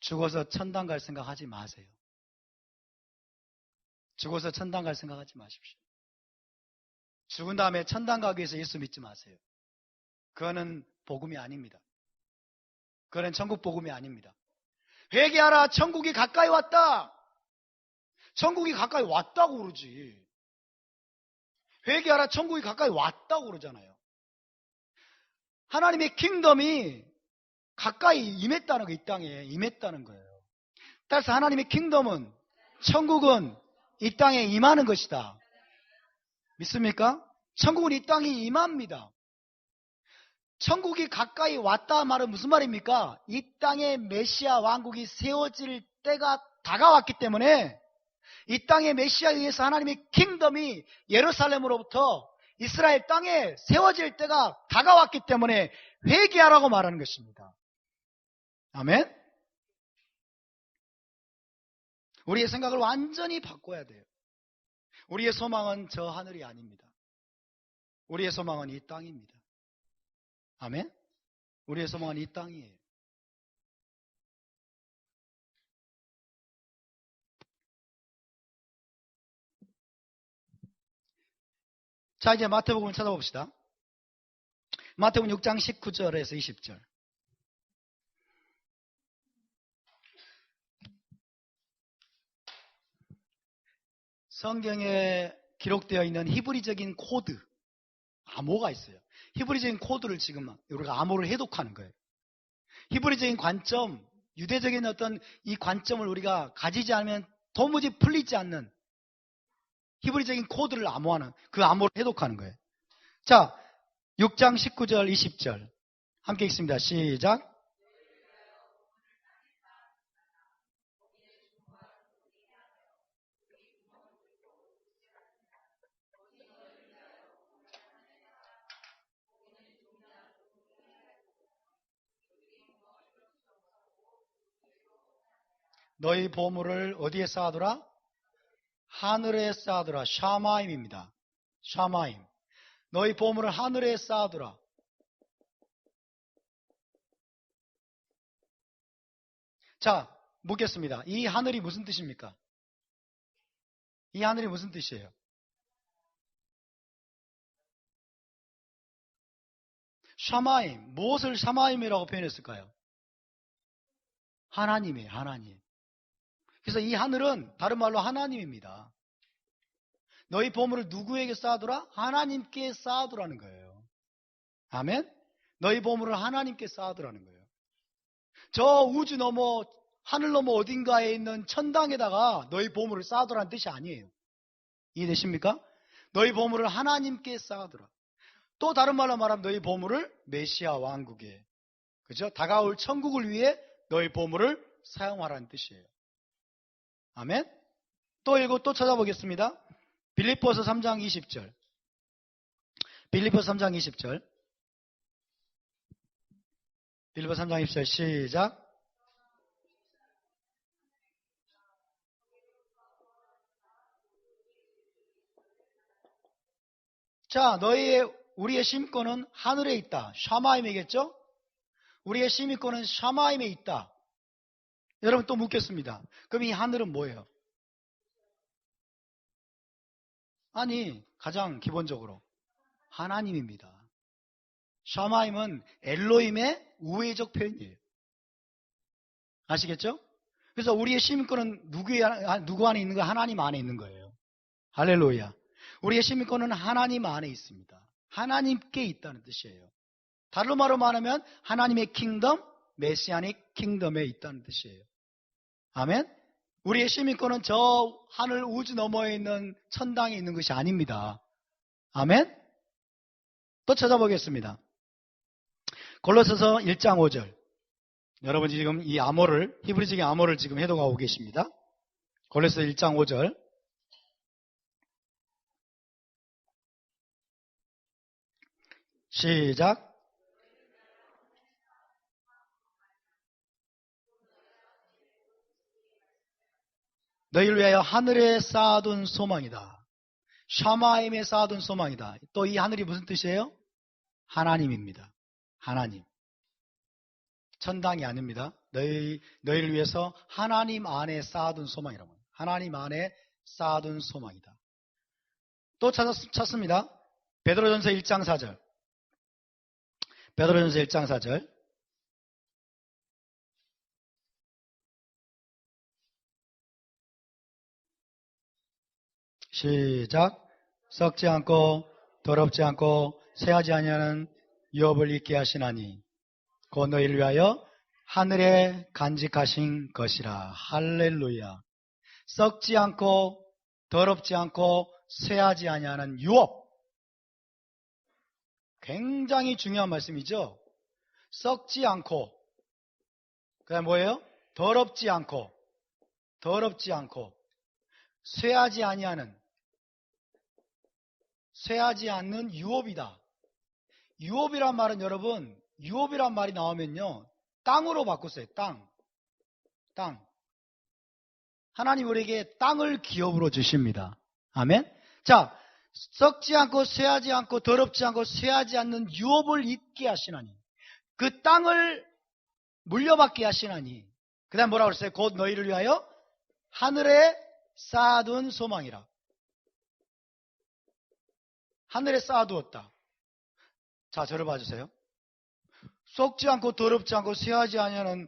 죽어서 천당 갈 생각하지 마세요. 죽어서 천당 갈 생각하지 마십시오. 죽은 다음에 천당 가기 위해서 예수 믿지 마세요. 그거는 복음이 아닙니다. 그거는 천국 복음이 아닙니다. 회개하라, 천국이 가까이 왔다. 천국이 가까이 왔다고 그러지. 회개하라, 천국이 가까이 왔다고 그러잖아요. 하나님의 킹덤이 가까이 임했다는 거, 이 땅에 임했다는 거예요. 따라서 하나님의 킹덤은, 천국은 이 땅에 임하는 것이다. 믿습니까? 천국은 이 땅에 임합니다. 천국이 가까이 왔다 말은 무슨 말입니까? 이 땅에 메시아 왕국이 세워질 때가 다가왔기 때문에 이 땅의 메시아에 의해서 하나님의 킹덤이 예루살렘으로부터 이스라엘 땅에 세워질 때가 다가왔기 때문에 회개하라고 말하는 것입니다. 아멘? 우리의 생각을 완전히 바꿔야 돼요. 우리의 소망은 저 하늘이 아닙니다. 우리의 소망은 이 땅입니다. 아멘? 우리의 소망은 이 땅이에요. 자, 이제 마태복음을 찾아봅시다. 마태복음 6장 19절에서 20절. 성경에 기록되어 있는 히브리적인 코드, 암호가 있어요. 히브리적인 코드를 지금 우리가 암호를 해독하는 거예요. 히브리적인 관점, 유대적인 어떤 이 관점을 우리가 가지지 않으면 도무지 풀리지 않는 히브리적인 코드를 암호하는, 그 암호를 해독하는 거예요. 자, 6장 19절 20절 함께 읽습니다. 시작. 너희 보물을 어디에 쌓아두라? 하늘에 쌓아두라. 샤마임입니다. 샤마임. 너희 보물을 하늘에 쌓아두라. 자, 묻겠습니다. 이 하늘이 무슨 뜻입니까? 이 하늘이 무슨 뜻이에요? 샤마임. 무엇을 샤마임이라고 표현했을까요? 하나님이에요. 하나님. 그래서 이 하늘은 다른 말로 하나님입니다. 너희 보물을 누구에게 쌓아두라? 하나님께 쌓아두라는 거예요. 아멘? 너희 보물을 하나님께 쌓아두라는 거예요. 저 우주 넘어, 하늘 넘어 어딘가에 있는 천당에다가 너희 보물을 쌓아두라는 뜻이 아니에요. 이해되십니까? 너희 보물을 하나님께 쌓아두라. 또 다른 말로 말하면 너희 보물을 메시아 왕국에, 그죠? 다가올 천국을 위해 너희 보물을 사용하라는 뜻이에요. 아멘? 또 읽고 또 찾아보겠습니다. 빌립보서 3장 20절. 빌립보서 3장 20절. 빌립보서 3장 20절 시작. 자, 우리의 심권은 하늘에 있다. 샤마임이겠죠? 우리의 심권은 샤마임에 있다. 여러분 또 묻겠습니다. 그럼 이 하늘은 뭐예요? 아니, 가장 기본적으로 하나님입니다. 샤마임은 엘로힘의 우회적 표현이에요. 아시겠죠? 그래서 우리의 시민권은 누구 안에 있는 거예요? 하나님 안에 있는 거예요. 할렐루야. 우리의 시민권은 하나님 안에 있습니다. 하나님께 있다는 뜻이에요. 다른 말로 말하면 하나님의 킹덤, 메시아닉 킹덤에 있다는 뜻이에요. 아멘? 우리의 시민권은 저 하늘 우주 너머에 있는 천당에 있는 것이 아닙니다. 아멘? 또 찾아보겠습니다. 골로새서 1장 5절. 여러분이 지금 이 암호를, 히브리적인 암호를 지금 해독하고 계십니다. 골로새서 1장 5절. 시작. 너희를 위하여 하늘에 쌓아둔 소망이다. 샤마임에 쌓아둔 소망이다. 또 이 하늘이 무슨 뜻이에요? 하나님입니다. 하나님. 천당이 아닙니다. 너희를 위해서 하나님 안에 쌓아둔 소망이라고 합니다. 하나님 안에 쌓아둔 소망이다. 또 찾습니다. 베드로전서 1장 4절. 베드로전서 1장 4절. 시작. 썩지 않고 더럽지 않고 새하지 아니하는 유업을 잊게 하시나니 곧 너희를 위하여 하늘에 간직하신 것이라. 할렐루야. 썩지 않고 더럽지 않고 쇠하지 아니하는 유업. 굉장히 중요한 말씀이죠. 썩지 않고, 그다음에 뭐예요? 더럽지 않고. 더럽지 않고 쇠하지 않는 유업이다. 유업이란 말은 여러분, 유업이란 말이 나오면요, 땅으로 바꾸세요. 땅. 하나님 우리에게 땅을 기업으로 주십니다. 아멘. 자, 썩지 않고 쇠하지 않고 더럽지 않고 쇠하지 않는 유업을 있게 하시나니, 그 땅을 물려받게 하시나니, 그 다음 뭐라고 그랬어요? 곧 너희를 위하여 하늘에 쌓아둔 소망이라. 하늘에 쌓아두었다. 자, 저를 봐주세요. 썩지 않고 더럽지 않고 쇠하지 아니하는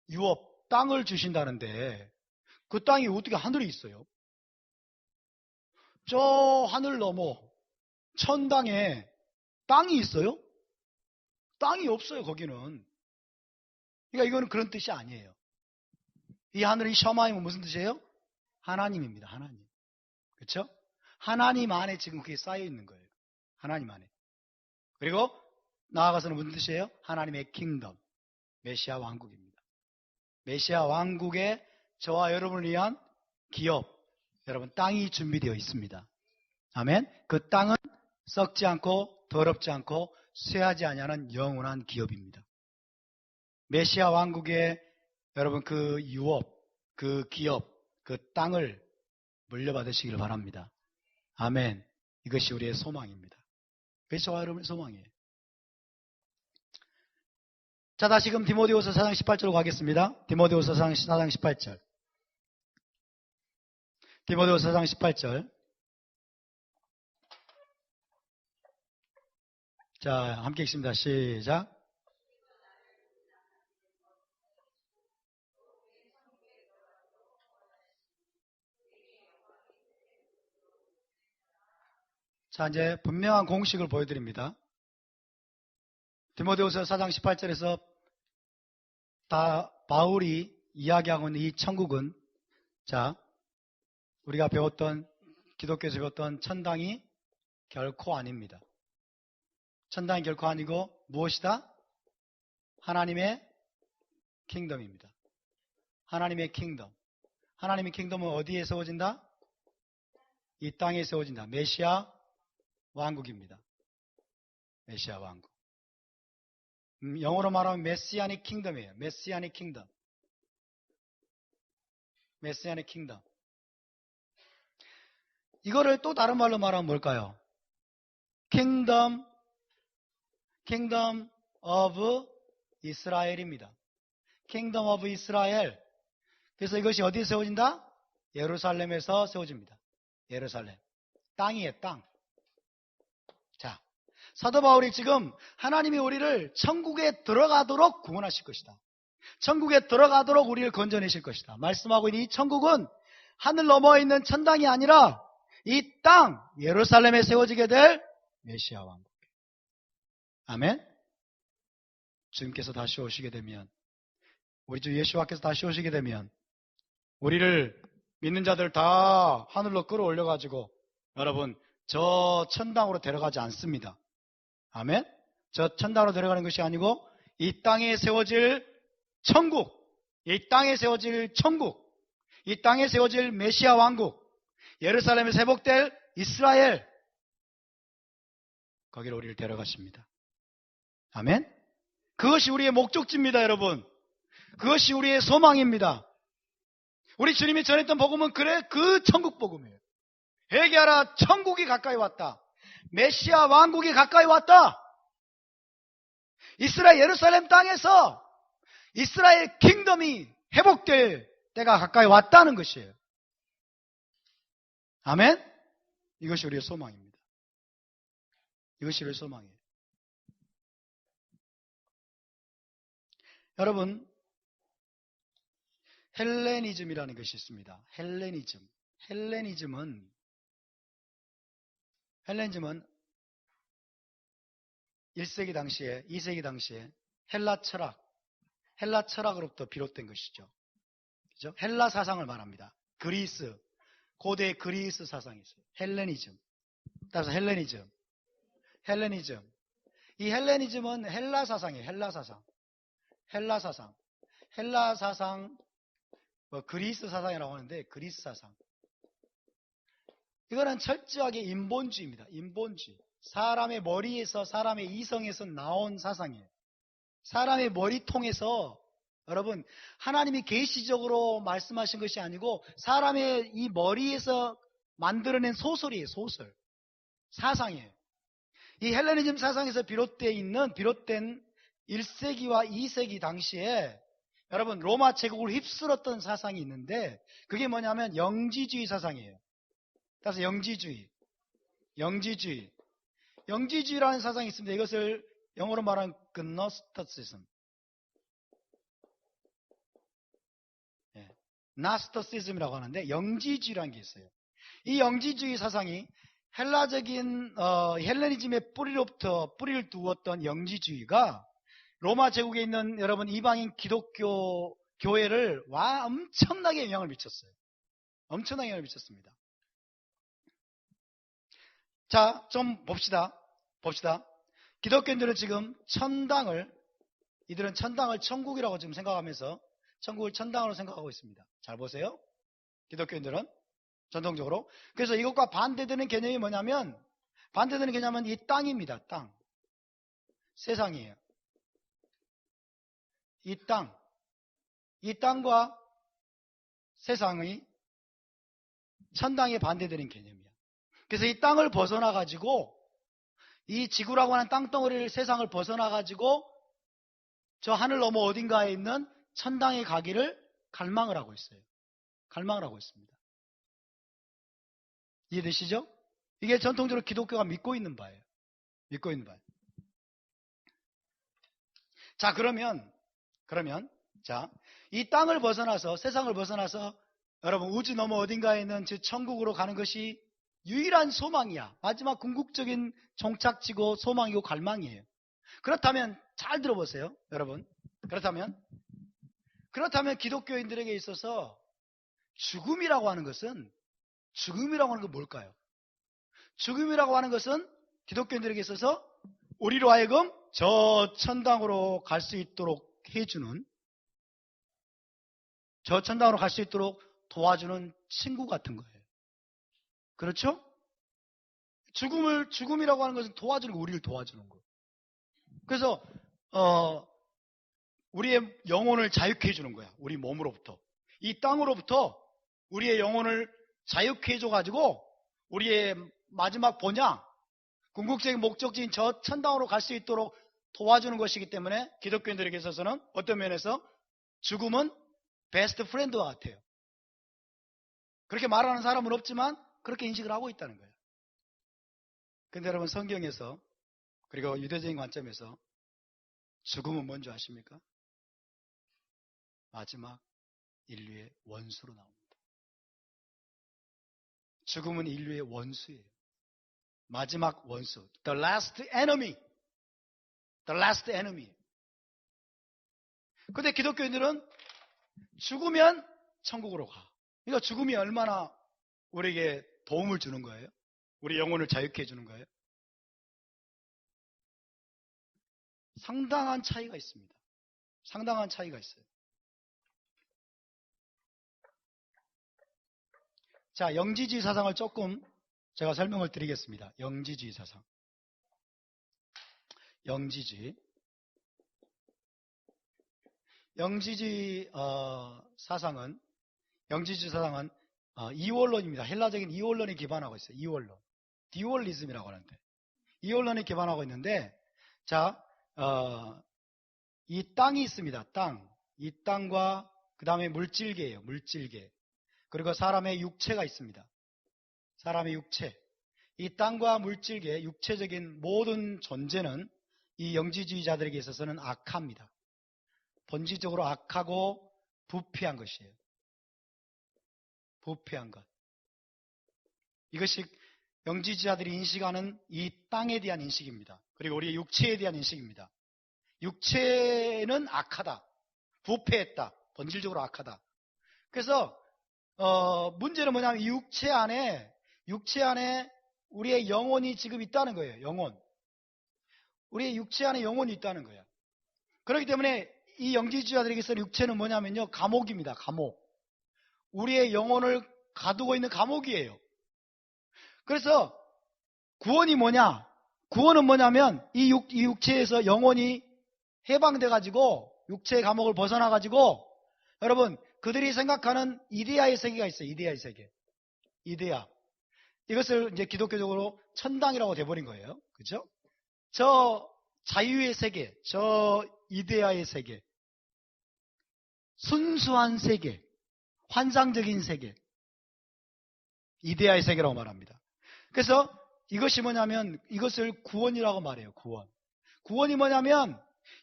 유업, 땅을 주신다는데 그 땅이 어떻게 하늘에 있어요? 저 하늘 넘어 천당에 땅이 있어요? 땅이 없어요, 거기는. 그러니까 이거는 그런 뜻이 아니에요. 이 하늘의 셔마임은 무슨 뜻이에요? 하나님입니다. 하나님. 그렇죠? 하나님 안에 지금 그게 쌓여 있는 거예요. 하나님 안에. 그리고 나아가서는 무슨 뜻이에요? 하나님의 킹덤, 메시아 왕국입니다. 메시아 왕국에 저와 여러분을 위한 기업, 여러분 땅이 준비되어 있습니다. 아멘. 그 땅은 썩지 않고 더럽지 않고 쇠하지 아니하는 영원한 기업입니다. 메시아 왕국에 여러분 그 유업, 그 기업, 그 땅을 물려받으시기를 바랍니다. 아멘. 이것이 우리의 소망입니다. 그것이 저와 여러분의 소망이에요. 자, 다시금 디모데후서 4장 18절로 가겠습니다. 디모데후서 4장 18절. 디모데후서 4장 18절. 자, 함께 읽습니다. 시작. 자, 이제 분명한 공식을 보여드립니다. 디모데후서 4장 18절에서 다 바울이 이야기하고 있는 이 천국은, 자, 우리가 배웠던, 기독교에서 배웠던 천당이 결코 아닙니다. 천당이 결코 아니고 무엇이다? 하나님의 킹덤입니다. 하나님의 킹덤. 하나님의 킹덤은 어디에 세워진다? 이 땅에 세워진다. 메시아 왕국입니다. 메시아 왕국. 영어로 말하면 메시아닉 킹덤이에요. 메시아닉 킹덤. 메시아닉 킹덤. 이거를 또 다른 말로 말하면 뭘까요? 킹덤 오브 이스라엘입니다. 킹덤 오브 이스라엘. 그래서 이것이 어디에 세워진다? 예루살렘에서 세워집니다. 예루살렘. 땅이에요, 땅. 자, 사도 바울이 지금 하나님이 우리를 천국에 들어가도록 구원하실 것이다. 천국에 들어가도록 우리를 건져내실 것이다. 말씀하고 있는 이 천국은 하늘 너머에 있는 천당이 아니라 이 땅, 예루살렘에 세워지게 될 메시아 왕국. 아멘. 주님께서 다시 오시게 되면, 우리 주 예수와께서 다시 오시게 되면 우리를 믿는 자들 다 하늘로 끌어올려가지고 여러분 저 천당으로 데려가지 않습니다. 아멘. 저 천당으로 데려가는 것이 아니고 이 땅에 세워질 천국, 이 땅에 세워질 천국, 이 땅에 세워질 메시아 왕국, 예루살렘에 회복될 이스라엘, 거기로 우리를 데려가십니다. 아멘. 그것이 우리의 목적지입니다, 여러분. 그것이 우리의 소망입니다. 우리 주님이 전했던 복음은 그래, 그 천국 복음이에요. 회개하라, 천국이 가까이 왔다. 메시아 왕국이 가까이 왔다. 이스라엘 예루살렘 땅에서 이스라엘 킹덤이 회복될 때가 가까이 왔다는 것이에요. 아멘. 이것이 우리의 소망입니다. 이것이 우리의 소망이에요. 여러분, 헬레니즘이라는 것이 있습니다. 헬레니즘은 1세기 당시에, 2세기 당시에 헬라 철학으로부터 비롯된 것이죠. 그죠? 헬라 사상을 말합니다. 그리스, 고대 그리스 사상이 있어요. 헬레니즘. 따라서 헬레니즘. 이 헬레니즘은 헬라 사상이에요. 헬라 사상. 그리스 사상이라고 하는데, 그리스 사상. 이거는 철저하게 인본주의입니다. 인본주의. 사람의 머리에서, 사람의 이성에서 나온 사상이에요. 사람의 머리통에서, 여러분, 하나님이 계시적으로 말씀하신 것이 아니고 사람의 이 머리에서 만들어낸 소설이에요. 소설. 사상이에요. 이 헬레니즘 사상에서 비롯된 1세기와 2세기 당시에 여러분 로마 제국을 휩쓸었던 사상이 있는데, 그게 뭐냐면 영지주의 사상이에요. 따라서 영지주의라는 사상이 있습니다. 이것을 영어로 말하면 gnosticism, 나스토시즘이라고 하는데, 영지주의라는 게 있어요. 이 영지주의 사상이 헬레니즘의 뿌리를 두었던 영지주의가 로마 제국에 있는 여러분 이방인 기독교 교회를 엄청나게 영향을 미쳤어요. 엄청나게 영향을 미쳤습니다. 자, 좀 봅시다. 기독교인들은 지금 이들은 천당을 천국이라고 지금 생각하면서 천국을 천당으로 생각하고 있습니다. 잘 보세요. 기독교인들은 전통적으로. 그래서 이것과 반대되는 개념이 뭐냐면, 이 땅입니다. 땅. 세상이에요. 이 땅과 세상의 천당에 반대되는 개념이야. 그래서 이 땅을 벗어나가지고, 이 지구라고 하는 땅덩어리를, 세상을 벗어나가지고 저 하늘 너머 어딘가에 있는 천당에 가기를 갈망을 하고 있어요. 갈망을 하고 있습니다. 이해되시죠? 이게 전통적으로 기독교가 믿고 있는 바예요. 자, 그러면 자, 이 땅을 벗어나서, 세상을 벗어나서 여러분 우주 너머 어딘가에 있는 저 천국으로 가는 것이 유일한 소망이야. 마지막 궁극적인 종착지고 소망이고 갈망이에요. 그렇다면 잘 들어보세요, 여러분. 그렇다면 기독교인들에게 있어서 죽음이라고 하는 건 뭘까요? 죽음이라고 하는 것은 기독교인들에게 있어서 우리로 하여금 저 천당으로 갈 수 있도록 도와주는 친구 같은 거예요. 그렇죠? 죽음이라고 하는 것은 우리를 도와주는 거예요. 그래서 우리의 영혼을 자유케 해주는 거야. 우리 몸으로부터. 이 땅으로부터 우리의 영혼을 자유케 해줘가지고 우리의 마지막 본향, 궁극적인 목적지인 저 천당으로 갈 수 있도록 도와주는 것이기 때문에 기독교인들에게 있어서는 어떤 면에서 죽음은 베스트 프렌드와 같아요. 그렇게 말하는 사람은 없지만 그렇게 인식을 하고 있다는 거예요. 근데 여러분, 성경에서, 그리고 유대적인 관점에서 죽음은 뭔지 아십니까? 마지막 인류의 원수로 나옵니다. 죽음은 인류의 원수예요. 마지막 원수. The last enemy. 근데 기독교인들은 죽으면 천국으로 가. 그러니까 죽음이 얼마나 우리에게 도움을 주는 거예요? 우리 영혼을 자유케 해주는 거예요? 상당한 차이가 있습니다. 자, 영지주의 사상을 조금 제가 설명을 드리겠습니다. 영지주의 사상. 영지주의 사상은 이원론입니다. 헬라적인 이원론에 기반하고 있어요. 이원론. 디올리즘이라고 하는데. 이원론에 기반하고 있는데, 자, 이 땅이 있습니다. 이 땅과 그 다음에 물질계예요. 물질계. 그리고 사람의 육체가 있습니다. 사람의 육체. 이 땅과 물질계, 육체적인 모든 존재는 이 영지주의자들에게 있어서는 악합니다. 본질적으로 악하고 부패한 것이에요. 부패한 것. 이것이 영지주의자들이 인식하는 이 땅에 대한 인식입니다. 그리고 우리의 육체에 대한 인식입니다. 육체는 악하다. 부패했다. 본질적으로 악하다. 그래서 문제는 뭐냐면 이 육체 안에 우리의 영혼이 지금 있다는 거예요. 영혼. 우리의 육체 안에 영혼이 있다는 거예요. 그렇기 때문에 이 영지주의자들에게서 육체는 뭐냐면요, 감옥입니다. 감옥. 우리의 영혼을 가두고 있는 감옥이에요. 그래서 구원이 뭐냐? 구원은 뭐냐면 이 육체에서 영혼이 해방돼가지고 육체의 감옥을 벗어나가지고 여러분 그들이 생각하는 이데아의 세계가 있어요. 이데아의 세계. 이데아. 이것을 이제 기독교적으로 천당이라고 돼버린 거예요. 그죠? 저 자유의 세계, 저 이데아의 세계, 순수한 세계, 환상적인 세계, 이데아의 세계라고 말합니다. 그래서 이것이 뭐냐면 이것을 구원이라고 말해요. 구원. 구원이 뭐냐면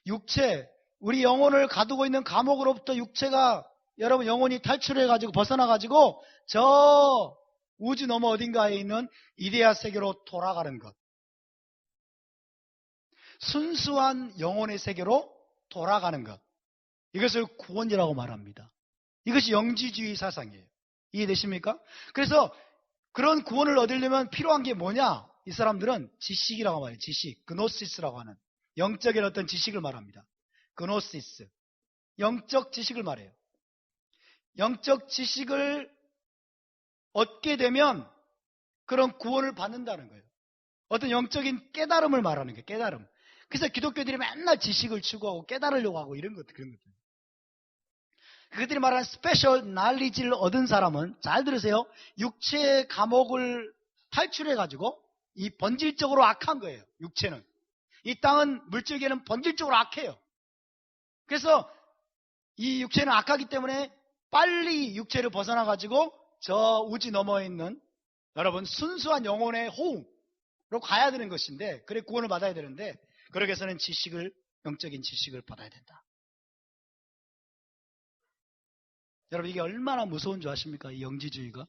육체, 우리 영혼을 가두고 있는 감옥으로부터 육체가 여러분 영혼이 탈출해가지고 벗어나가지고 저 우주 너머 어딘가에 있는 이데아 세계로 돌아가는 것. 순수한 영혼의 세계로 돌아가는 것. 이것을 구원이라고 말합니다. 이것이 영지주의 사상이에요. 이해되십니까? 그래서 그런 구원을 얻으려면 필요한 게 뭐냐? 이 사람들은 지식이라고 말해요. 지식. 그노시스라고 하는 영적인 어떤 지식을 말합니다. 그노시스. 영적 지식을 말해요. 영적 지식을 얻게 되면 그런 구원을 받는다는 거예요. 어떤 영적인 깨달음을 말하는 거예요. 깨달음. 그래서 기독교들이 맨날 지식을 추구하고 깨달으려고 하고 이런 것들, 그런 것들. 그들이 말하는 스페셜 날리지를 얻은 사람은 잘 들으세요. 육체의 감옥을 탈출해가지고 이 본질적으로 악한 거예요. 육체는. 이 땅은 물질계는 본질적으로 악해요. 그래서 이 육체는 악하기 때문에 빨리 육체를 벗어나가지고 저 우지 너머에 있는 여러분 순수한 영혼의 호흡으로 가야 되는 것인데 그래 구원을 받아야 되는데 그러기 위해서는 영적인 지식을 받아야 된다. 여러분 이게 얼마나 무서운 줄 아십니까? 이 영지주의가.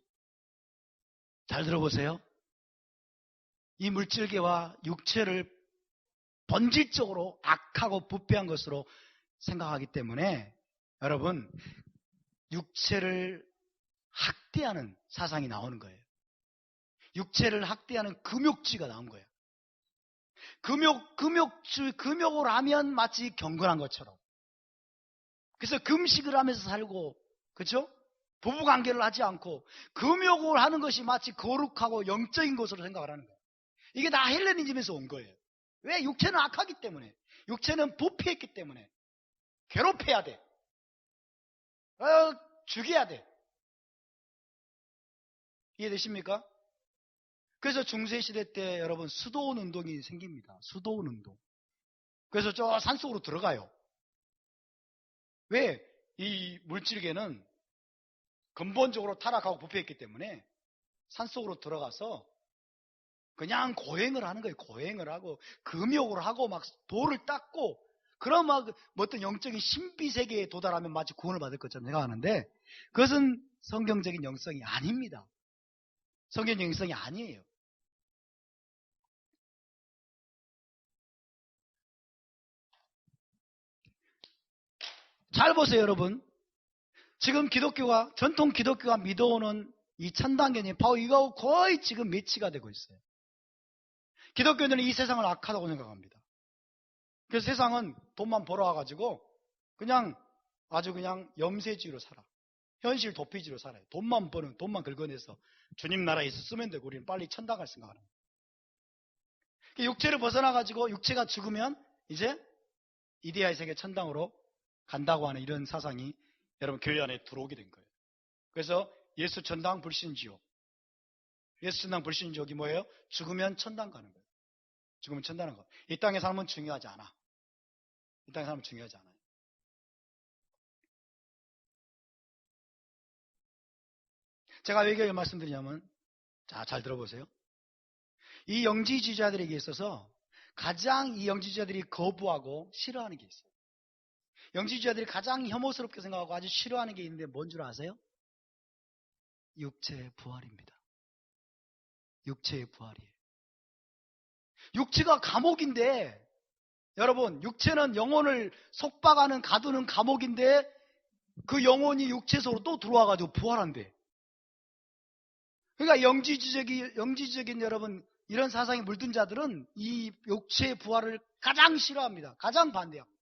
잘 들어보세요. 이 물질계와 육체를 본질적으로 악하고 부패한 것으로 생각하기 때문에 여러분 육체를 학대하는 사상이 나오는 거예요. 육체를 학대하는 금욕주의가 나온 거예요. 금욕을 하면 마치 경건한 것처럼. 그래서 금식을 하면서 살고, 그렇죠? 부부관계를 하지 않고 금욕을 하는 것이 마치 거룩하고 영적인 것으로 생각을 하는 거예요. 이게 다 헬레니즘에서 온 거예요. 왜? 육체는 악하기 때문에. 육체는 부패했기 때문에. 괴롭혀야 돼. 죽여야 돼. 이해되십니까? 그래서 중세시대 때 여러분 수도원 운동이 생깁니다. 수도원 운동. 그래서 저 산속으로 들어가요. 왜? 이 물질계는 근본적으로 타락하고 부패했기 때문에 산속으로 들어가서 그냥 고행을 하는 거예요. 고행을 하고 금욕을 하고 막 돌을 닦고 그런 막 어떤 영적인 신비세계에 도달하면 마치 구원을 받을 것처럼 생각하는데 그것은 성경적인 영성이 아닙니다. 성경적인 영성이 아니에요. 잘 보세요, 여러분. 지금 전통 기독교가 믿어오는 이 천당견이 바로 이거하고 거의 지금 매치가 되고 있어요. 기독교인들은 이 세상을 악하다고 생각합니다. 그래서 세상은 돈만 벌어와가지고 그냥 아주 그냥 염세주의로 살아. 현실 도피주의로 살아요. 돈만 버는, 돈만 긁어내서 주님 나라에서 쓰면 되고 우리는 빨리 천당 갈 생각하는 거예요. 육체를 벗어나가지고 육체가 죽으면 이제 이데아의 세계 천당으로 간다고 하는 이런 사상이 여러분 교회 안에 들어오게 된 거예요. 그래서 예수 천당 불신지옥. 예수 천당 불신지옥이 뭐예요? 죽으면 천당 가는 거예요. 죽으면 천당 가는 거. 이 땅의 삶은 중요하지 않아. 이 땅의 삶은 중요하지 않아요. 제가 왜 이렇게 말씀드리냐면 자, 잘 들어보세요. 이 영지주의자들에게 있어서 가장 이 영지주의자들이 거부하고 싫어하는 게 있어요. 영지주의자들이 가장 혐오스럽게 생각하고 아주 싫어하는 게 있는데 뭔 줄 아세요? 육체의 부활입니다. 육체의 부활이에요. 육체가 감옥인데 여러분 육체는 영혼을 속박하는 가두는 감옥인데 그 영혼이 육체 속으로 또 들어와가지고 부활한대. 그러니까 영지주적인 여러분 이런 사상에 물든 자들은 이 육체의 부활을 가장 싫어합니다. 가장 반대합니다.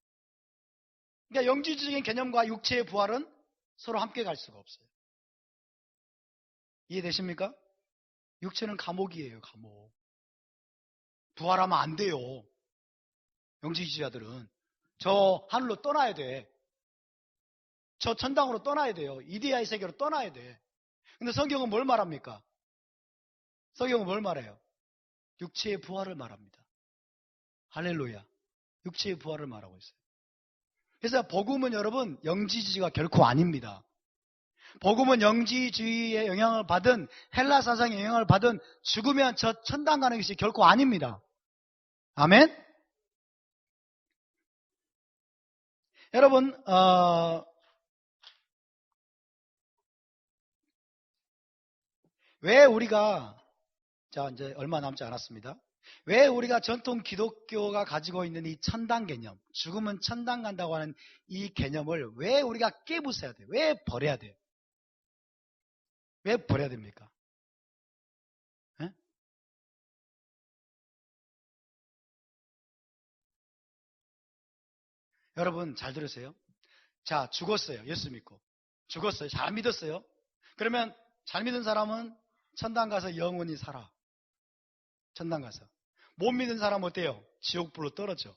그러니까 영지주적인 개념과 육체의 부활은 서로 함께 갈 수가 없어요. 이해되십니까? 육체는 감옥이에요, 감옥. 부활하면 안 돼요. 영지주의자들은. 저 하늘로 떠나야 돼. 저 천당으로 떠나야 돼요. 이데아의 세계로 떠나야 돼. 근데 성경은 뭘 말합니까? 성경은 뭘 말해요? 육체의 부활을 말합니다. 할렐루야. 육체의 부활을 말하고 있어요. 그래서 복음은 여러분 영지주의가 결코 아닙니다. 복음은 영지주의의 영향을 받은 헬라 사상의 영향을 받은 죽으면 저 천당 가는 것이 결코 아닙니다. 아멘? 여러분 왜 우리가 자 이제 얼마 남지 않았습니다. 왜 우리가 전통 기독교가 가지고 있는 이 천당 개념, 죽으면 천당 간다고 하는 이 개념을 왜 우리가 깨부숴야 돼요? 왜 버려야 돼요? 왜 버려야 됩니까? 에? 여러분 잘 들으세요. 자, 죽었어요. 예수 믿고. 죽었어요. 잘 믿었어요. 그러면 잘 믿은 사람은 천당 가서 영원히 살아. 천당 가서. 못 믿은 사람은 어때요? 지옥불로 떨어져.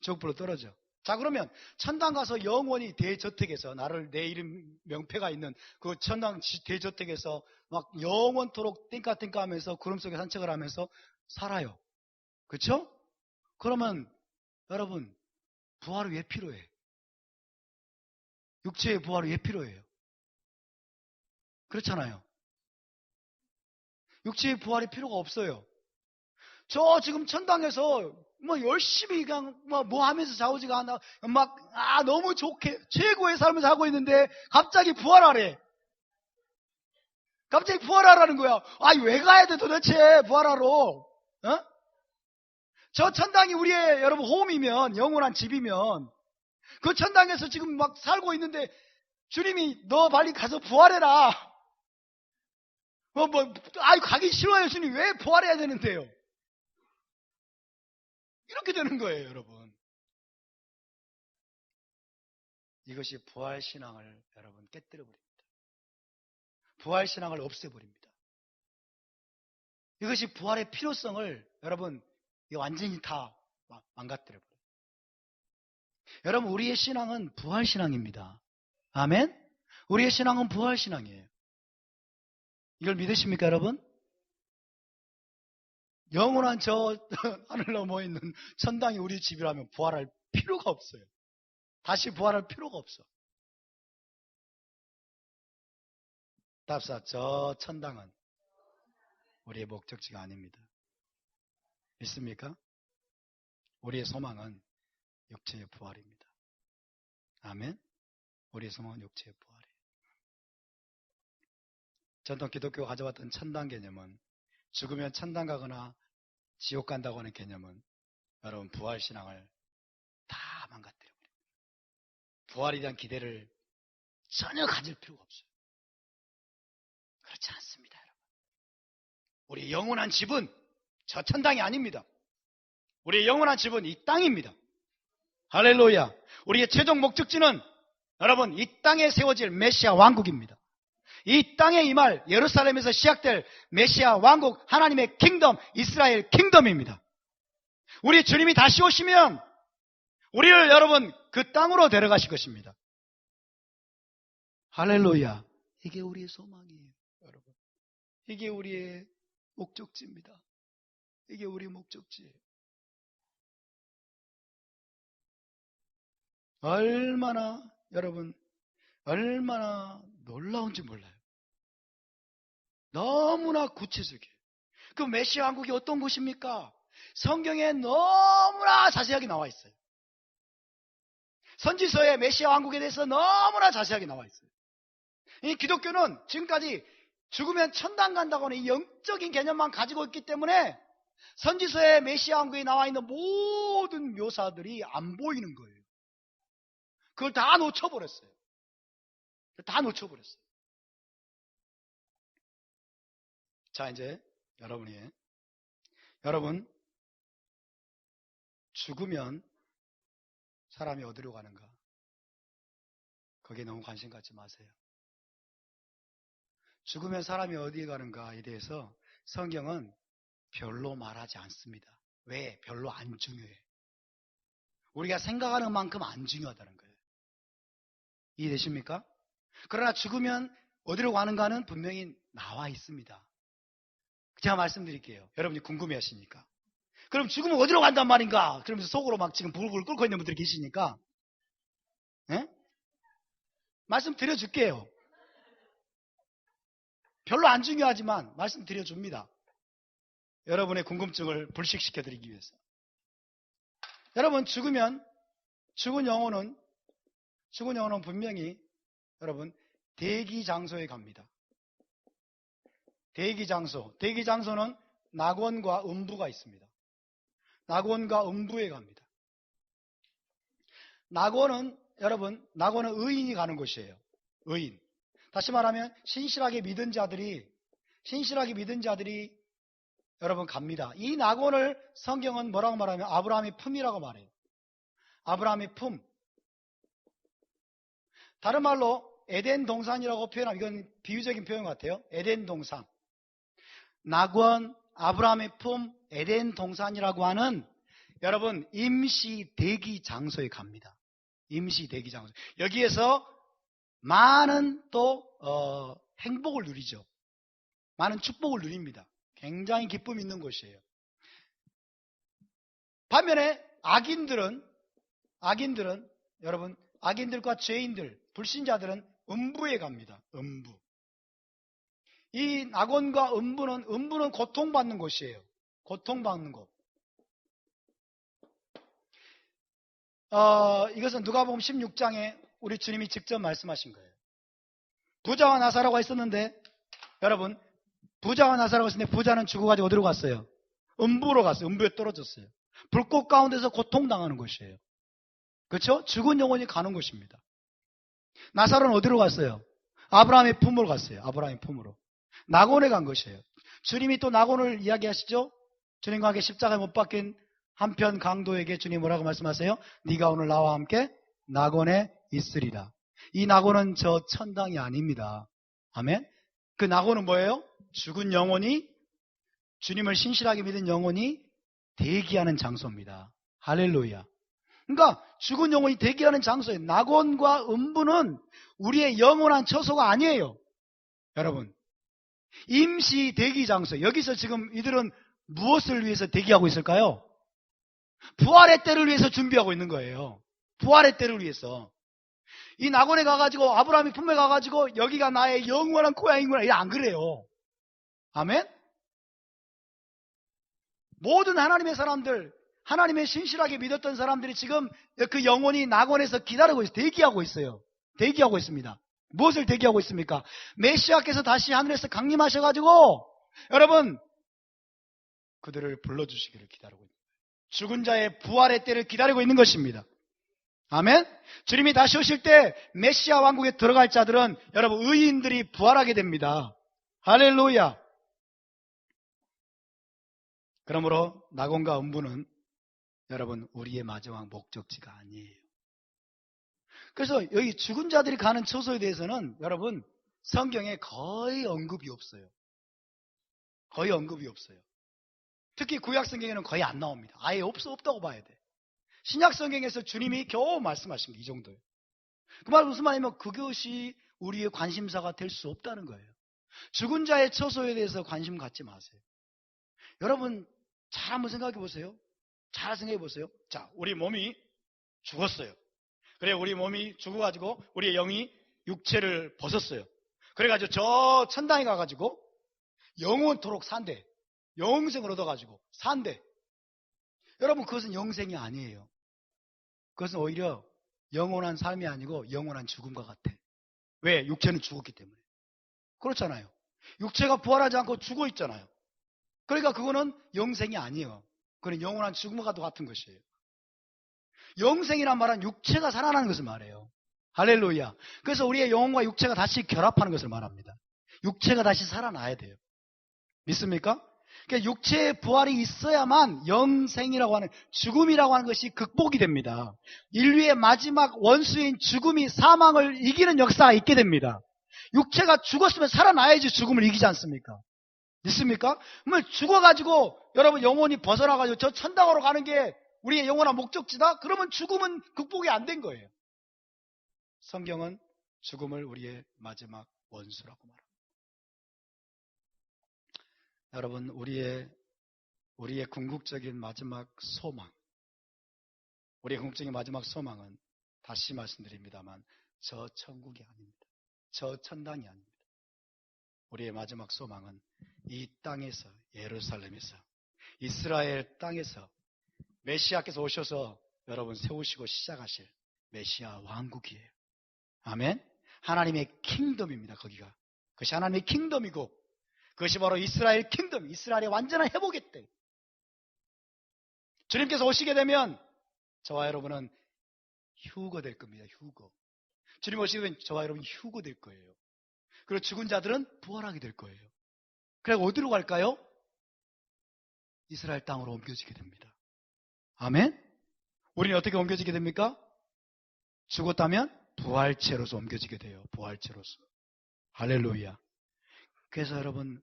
지옥불로 떨어져. 자, 그러면 천당 가서 영원히 대저택에서 나를 내 이름 명패가 있는 그 천당 대저택에서 막 영원토록 띵까띵까 하면서 구름 속에 산책을 하면서 살아요. 그렇죠? 그러면 여러분 부활이 왜 필요해? 육체의 부활이 왜 필요해요? 그렇잖아요. 육체의 부활이 필요가 없어요. 저 지금 천당에서 뭐 열심히 그냥 뭐 하면서 좌우지가 않아 막 너무 좋게 최고의 삶을 살고 있는데 갑자기 부활하래. 갑자기 부활하라는 거야. 왜 가야 돼 도대체 부활하러? 어? 저 천당이 우리의 여러분 홈이면 영원한 집이면 그 천당에서 지금 막 살고 있는데 주님이 너 빨리 가서 부활해라. 가기 싫어요 주님. 왜 부활해야 되는데요? 이렇게 되는 거예요, 여러분. 이것이 부활신앙을 여러분 깨뜨려버립니다. 부활신앙을 없애버립니다. 이것이 부활의 필요성을 여러분 완전히 다 망가뜨려버려요. 여러분 우리의 신앙은 부활신앙입니다. 아멘? 우리의 신앙은 부활신앙이에요. 이걸 믿으십니까 여러분? 영원한 저 하늘 넘어 있는 천당이 우리 집이라면 부활할 필요가 없어요. 다시 부활할 필요가 없어. 답사, 저 천당은 우리의 목적지가 아닙니다. 믿습니까? 우리의 소망은 육체의 부활입니다. 아멘? 우리의 소망은 육체의 부활이에요. 전통 기독교가 가져왔던 천당 개념은 죽으면 천당 가거나 지옥 간다고 하는 개념은 여러분 부활신앙을 다 망가뜨려버립니다. 부활에 대한 기대를 전혀 가질 필요가 없어요. 그렇지 않습니다, 여러분. 우리의 영원한 집은 저 천당이 아닙니다. 우리의 영원한 집은 이 땅입니다. 할렐루야. 우리의 최종 목적지는 여러분 이 땅에 세워질 메시아 왕국입니다. 이 땅에 임할 예루살렘에서 시작될 메시아 왕국 하나님의 킹덤 이스라엘 킹덤입니다. 우리 주님이 다시 오시면 우리를 여러분 그 땅으로 데려가실 것입니다. 할렐루야. 이게 우리의 소망이에요, 여러분. 이게 우리의 목적지입니다. 이게 우리의 목적지예요. 얼마나 여러분 얼마나 놀라운지 몰라요. 너무나 구체적이에요. 그 메시아 왕국이 어떤 곳입니까? 성경에 너무나 자세하게 나와 있어요. 선지서에 메시아 왕국에 대해서 너무나 자세하게 나와 있어요. 이 기독교는 지금까지 죽으면 천당 간다고 하는 이 영적인 개념만 가지고 있기 때문에 선지서에 메시아 왕국에 나와 있는 모든 묘사들이 안 보이는 거예요. 그걸 다 놓쳐버렸어요. 다 놓쳐버렸어요. 자, 이제 여러분 죽으면 사람이 어디로 가는가? 거기에 너무 관심 갖지 마세요. 죽으면 사람이 어디에 가는가에 대해서 성경은 별로 말하지 않습니다. 왜? 별로 안 중요해. 우리가 생각하는 만큼 안 중요하다는 거예요. 이해되십니까? 그러나 죽으면 어디로 가는가는 분명히 나와 있습니다. 제가 말씀드릴게요. 여러분이 궁금해 하시니까. 그럼 죽으면 어디로 간단 말인가? 그러면서 속으로 막 지금 불불 끓고 있는 분들이 계시니까. 예? 말씀드려줄게요. 별로 안 중요하지만 말씀드려줍니다. 여러분의 궁금증을 불식시켜드리기 위해서. 여러분, 죽은 영혼은 분명히 여러분 대기 장소에 갑니다. 대기 장소는 낙원과 음부가 있습니다. 낙원과 음부에 갑니다. 낙원은 의인이 가는 곳이에요. 의인. 다시 말하면 신실하게 믿은 자들이 여러분 갑니다. 이 낙원을 성경은 뭐라고 말하면 아브라함의 품이라고 말해요. 아브라함의 품. 다른 말로 에덴 동산이라고 표현하면 이건 비유적인 표현 같아요. 에덴 동산. 낙원, 아브라함의 품, 에덴 동산이라고 하는 여러분 임시 대기 장소에 갑니다. 임시 대기 장소. 여기에서 많은 또 행복을 누리죠. 많은 축복을 누립니다. 굉장히 기쁨이 있는 곳이에요. 반면에 악인들은 여러분 악인들과 죄인들, 불신자들은 음부에 갑니다. 음부. 이 낙원과 음부는 고통받는 곳이에요. 고통받는 곳. 이것은 누가복음 16장에 우리 주님이 직접 말씀하신 거예요. 부자와 나사로가 있었는데 여러분 부자와 나사로가 있었는데 부자는 죽어가지고 어디로 갔어요? 음부로 갔어요. 음부에 떨어졌어요. 불꽃 가운데서 고통당하는 곳이에요. 그렇죠? 죽은 영혼이 가는 곳입니다. 나사로는 어디로 갔어요? 아브라함의 품으로 갔어요. 아브라함의 품으로. 낙원에 간 것이에요. 주님이 또 낙원을 이야기하시죠? 주님과 함께 십자가에 못 박힌 한편 강도에게 주님 뭐라고 말씀하세요? 네가 오늘 나와 함께 낙원에 있으리라. 이 낙원은 저 천당이 아닙니다. 아멘? 그 낙원은 뭐예요? 죽은 영혼이, 주님을 신실하게 믿은 영혼이 대기하는 장소입니다. 할렐루야. 그러니까 죽은 영혼이 대기하는 장소예요. 낙원과 음부는 우리의 영원한 처소가 아니에요. 여러분, 임시 대기 장소. 여기서 지금 이들은 무엇을 위해서 대기하고 있을까요? 부활의 때를 위해서 준비하고 있는 거예요. 부활의 때를 위해서. 이 낙원에 가가지고 아브라함이 품에 가가지고 여기가 나의 영원한 고향이구나. 이게 안 그래요. 아멘? 모든 하나님의 사람들, 하나님의 신실하게 믿었던 사람들이 지금 그 영혼이 낙원에서 기다리고 있어요. 대기하고 있어요. 대기하고 있습니다. 무엇을 대기하고 있습니까? 메시아께서 다시 하늘에서 강림하셔가지고 여러분 그들을 불러주시기를 기다리고 있는 거예요. 죽은 자의 부활의 때를 기다리고 있는 것입니다. 아멘? 주님이 다시 오실 때 메시아 왕국에 들어갈 자들은 여러분 의인들이 부활하게 됩니다. 할렐루야. 그러므로 낙원과 음부는 여러분 우리의 마지막 목적지가 아니에요. 그래서 여기 죽은 자들이 가는 처소에 대해서는 여러분 성경에 거의 언급이 없어요. 거의 언급이 없어요. 특히 구약 성경에는 거의 안 나옵니다. 아예 없다고 봐야 돼. 신약 성경에서 주님이 겨우 말씀하신 게 이 정도예요. 그 말은 무슨 말이냐면 그것이 우리의 관심사가 될 수 없다는 거예요. 죽은 자의 처소에 대해서 관심 갖지 마세요. 여러분 잘 한번 생각해 보세요. 잘 생각해 보세요. 자, 우리 몸이 죽었어요. 그래 우리 몸이 죽어가지고 우리의 영이 육체를 벗었어요. 그래가지고 저 천당에 가가지고 영원토록 산대. 영생을 얻어가지고 산대. 여러분 그것은 영생이 아니에요. 그것은 오히려 영원한 삶이 아니고 영원한 죽음과 같아. 왜? 육체는 죽었기 때문에. 그렇잖아요. 육체가 부활하지 않고 죽어 있잖아요. 그러니까 그거는 영생이 아니에요. 그건 영원한 죽음과 같은 것이에요. 영생이란 말은 육체가 살아나는 것을 말해요. 할렐루야. 그래서 우리의 영혼과 육체가 다시 결합하는 것을 말합니다. 육체가 다시 살아나야 돼요. 믿습니까? 그러니까 육체의 부활이 있어야만 영생이라고 하는 죽음이라고 하는 것이 극복이 됩니다. 인류의 마지막 원수인 죽음이 사망을 이기는 역사가 있게 됩니다. 육체가 죽었으면 살아나야지 죽음을 이기지 않습니까? 믿습니까? 그러면 죽어가지고 여러분 영혼이 벗어나가지고 저 천당으로 가는 게 우리의 영원한 목적지다? 그러면 죽음은 극복이 안 된 거예요. 성경은 죽음을 우리의 마지막 원수라고 말합니다. 여러분, 우리의 궁극적인 마지막 소망, 우리의 궁극적인 마지막 소망은 다시 말씀드립니다만 저 천국이 아닙니다. 저 천당이 아닙니다. 우리의 마지막 소망은 이 땅에서, 예루살렘에서, 이스라엘 땅에서 메시아께서 오셔서 여러분 세우시고 시작하실 메시아 왕국이에요. 아멘. 하나님의 킹덤입니다. 거기가. 그것이 하나님의 킹덤이고 그것이 바로 이스라엘 킹덤, 이스라엘의 완전한 회복의 때. 주님께서 오시게 되면 저와 여러분은 휴거 될 겁니다. 휴거. 주님 오시게 되면 저와 여러분 휴거 될 거예요. 그리고 죽은 자들은 부활하게 될 거예요. 그래서 어디로 갈까요? 이스라엘 땅으로 옮겨지게 됩니다. 아멘. 우리는 어떻게 옮겨지게 됩니까? 죽었다면 부활체로서 옮겨지게 돼요. 부활체로서. 할렐루야. 그래서 여러분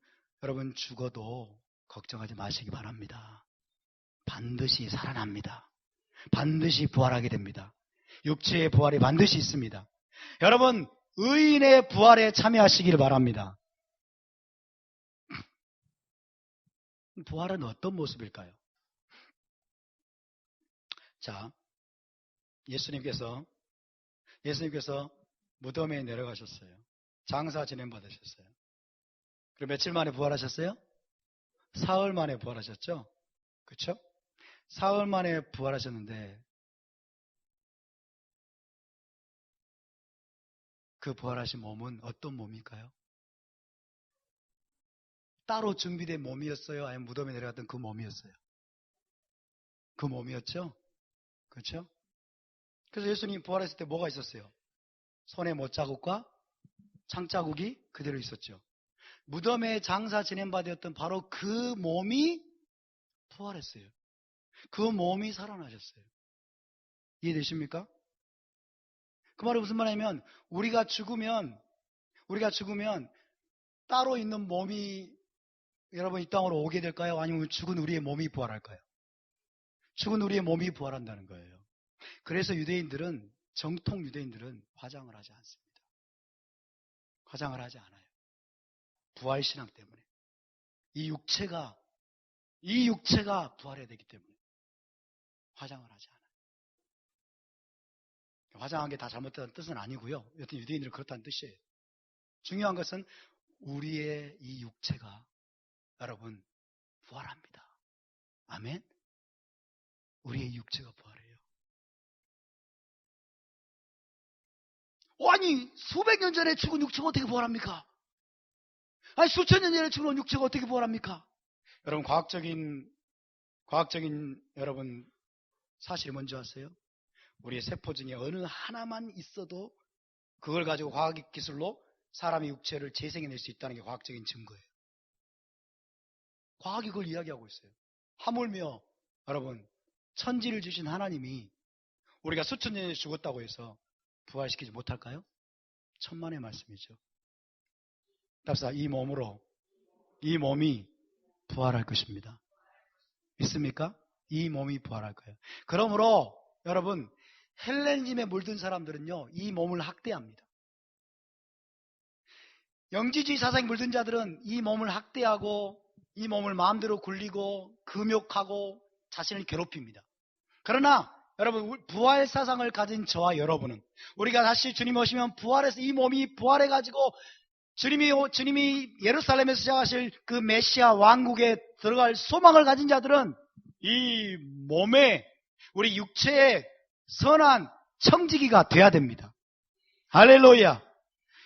죽어도 걱정하지 마시기 바랍니다. 반드시 살아납니다. 반드시 부활하게 됩니다. 육체의 부활이 반드시 있습니다. 여러분 의인의 부활에 참여하시기를 바랍니다. 부활은 어떤 모습일까요? 자, 예수님께서 무덤에 내려가셨어요. 장사 진행 받으셨어요. 그리고 며칠 만에 부활하셨어요? 사흘 만에 부활하셨죠? 그렇죠? 사흘 만에 부활하셨는데 그 부활하신 몸은 어떤 몸일까요? 따로 준비된 몸이었어요? 아니면 무덤에 내려갔던 그 몸이었어요? 그 몸이었죠? 그렇죠? 그래서 예수님 부활했을 때 뭐가 있었어요? 손에 못자국과 창자국이 그대로 있었죠. 무덤에 장사 진행받았던 바로 그 몸이 부활했어요. 그 몸이 살아나셨어요. 이해되십니까? 그 말은 무슨 말이냐면 우리가 죽으면 따로 있는 몸이 여러분 이 땅으로 오게 될까요? 아니면 죽은 우리의 몸이 부활할까요? 죽은 우리의 몸이 부활한다는 거예요. 그래서 정통 유대인들은 화장을 하지 않습니다. 화장을 하지 않아요. 부활신앙 때문에. 이 육체가 부활해야 되기 때문에 화장을 하지 않아요. 화장한 게 다 잘못됐다는 뜻은 아니고요. 여튼 유대인들은 그렇다는 뜻이에요. 중요한 것은 우리의 이 육체가 여러분 부활합니다. 아멘? 우리의 육체가 부활해요. 아니 수백 년 전에 죽은 육체가 어떻게 부활합니까? 아니 수천 년 전에 죽은 육체가 어떻게 부활합니까? 여러분 과학적인 여러분 사실이 뭔지 아세요? 우리의 세포 중에 어느 하나만 있어도 그걸 가지고 과학 기술로 사람의 육체를 재생해낼 수 있다는 게 과학적인 증거예요. 과학이 그걸 이야기하고 있어요. 하물며 여러분 천지를 주신 하나님이 우리가 수천 년에 죽었다고 해서 부활시키지 못할까요? 천만의 말씀이죠. 답사 이 몸이 부활할 것입니다. 믿습니까? 이 몸이 부활할 거예요. 그러므로 여러분 헬레니즘에 물든 사람들은요 이 몸을 학대합니다. 영지주의 사상에 물든 자들은 이 몸을 학대하고 이 몸을 마음대로 굴리고 금욕하고 자신을 괴롭힙니다. 그러나 여러분 부활 사상을 가진 저와 여러분은 우리가 다시 주님 오시면 부활해서 이 몸이 부활해가지고 주님이 예루살렘에서 시작하실 그 메시아 왕국에 들어갈 소망을 가진 자들은 이 몸에 우리 육체의 선한 청지기가 돼야 됩니다. 할렐루야.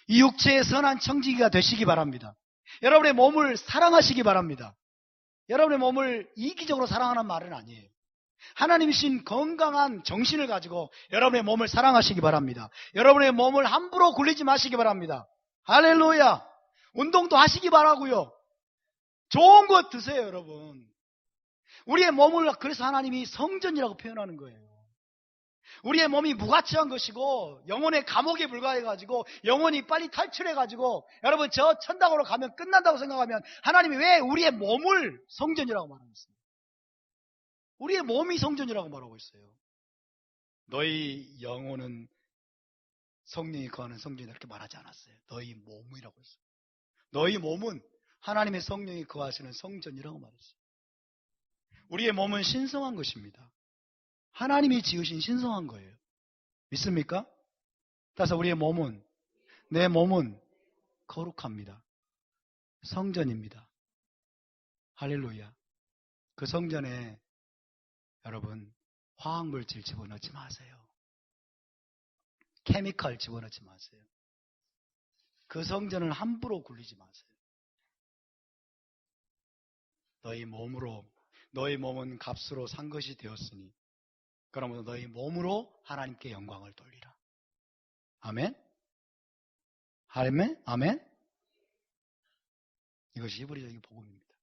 이 육체의 선한 청지기가 되시기 바랍니다. 여러분의 몸을 사랑하시기 바랍니다. 여러분의 몸을 이기적으로 사랑하는 말은 아니에요. 하나님이신 건강한 정신을 가지고 여러분의 몸을 사랑하시기 바랍니다. 여러분의 몸을 함부로 굴리지 마시기 바랍니다. 할렐루야. 운동도 하시기 바라고요. 좋은 것 드세요, 여러분. 우리의 몸을 그래서 하나님이 성전이라고 표현하는 거예요. 우리의 몸이 무가치한 것이고 영혼의 감옥에 불과해가지고 영혼이 빨리 탈출해가지고 여러분 저 천당으로 가면 끝난다고 생각하면 하나님이 왜 우리의 몸을 성전이라고 말하고 있어요? 우리의 몸이 성전이라고 말하고 있어요. 너희 영혼은 성령이 거하는 성전이다 이렇게 말하지 않았어요. 너희 몸이라고 했어요. 너희 몸은 하나님의 성령이 거하시는 성전이라고 말했어요. 우리의 몸은 신성한 것입니다. 하나님이 지으신 신성한 거예요. 믿습니까? 따라서 우리의 몸은, 내 몸은 거룩합니다. 성전입니다. 할렐루야. 그 성전에 여러분 화학물질 집어넣지 마세요. 케미칼 집어넣지 마세요. 그 성전을 함부로 굴리지 마세요. 너희 몸은 값으로 산 것이 되었으니 그러므로 너희 몸으로 하나님께 영광을 돌리라. 아멘? 아멘? 아멘? 이것이 히브리적인 복음입니다.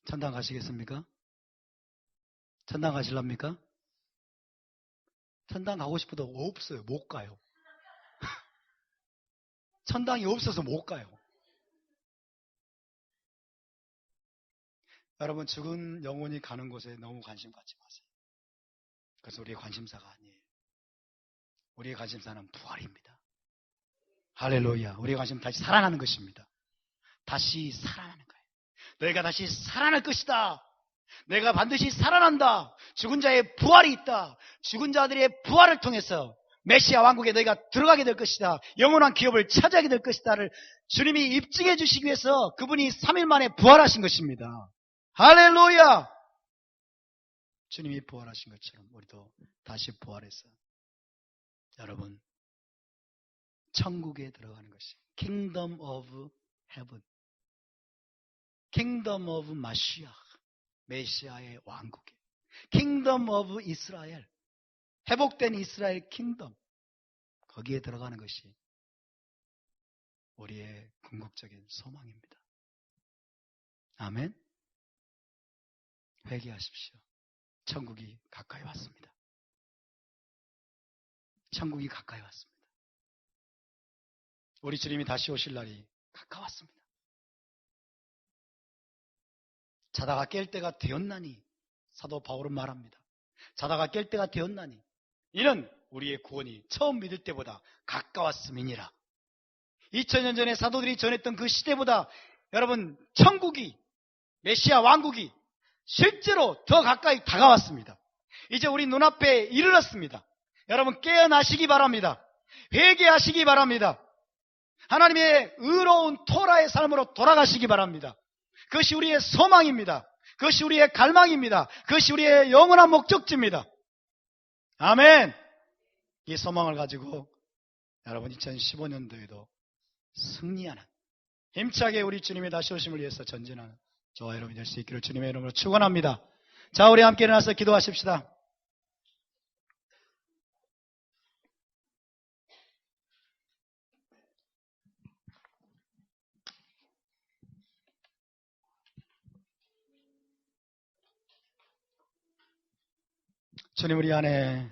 천당 가시겠습니까? 천당 가실랍니까? 천당 가고 싶어도 없어요. 못 가요. 천당이 없어서 못 가요. 여러분 죽은 영혼이 가는 곳에 너무 관심 갖지 마세요. 그래서 우리의 관심사가 아니에요. 우리의 관심사는 부활입니다. 할렐루야. 우리의 관심은 다시 살아나는 것입니다. 다시 살아나는 거예요. 너희가 다시 살아날 것이다. 내가 반드시 살아난다. 죽은 자의 부활이 있다. 죽은 자들의 부활을 통해서 메시아 왕국에 너희가 들어가게 될 것이다. 영원한 기업을 차지하게 될 것이다를 주님이 입증해 주시기 위해서 그분이 3일 만에 부활하신 것입니다. 할렐루야! 주님이 부활하신 것처럼 우리도 다시 부활해서 여러분 천국에 들어가는 것이 Kingdom of Heaven, Kingdom of 마시아, 메시아의 왕국에 Kingdom of Israel, 회복된 이스라엘 킹덤, 거기에 들어가는 것이 우리의 궁극적인 소망입니다. 아멘. 회개하십시오. 천국이 가까이 왔습니다. 천국이 가까이 왔습니다. 우리 주님이 다시 오실 날이 가까웠습니다. 자다가 깰 때가 되었나니, 사도 바울은 말합니다. 자다가 깰 때가 되었나니 이는 우리의 구원이 처음 믿을 때보다 가까웠음이니라. 2000년 전에 사도들이 전했던 그 시대보다 여러분 천국이, 메시아 왕국이 실제로 더 가까이 다가왔습니다. 이제 우리 눈앞에 이르렀습니다. 여러분 깨어나시기 바랍니다. 회개하시기 바랍니다. 하나님의 의로운 토라의 삶으로 돌아가시기 바랍니다. 그것이 우리의 소망입니다. 그것이 우리의 갈망입니다. 그것이 우리의 영원한 목적지입니다. 아멘. 이 소망을 가지고 여러분 2015년도에도 승리하는, 힘차게 우리 주님의 다시 오심을 위해서 전진하는 저와 여러분이 될 수 있기를 주님의 이름으로 축원합니다. 자, 우리 함께 일어나서 기도하십시다. 주님, 우리 안에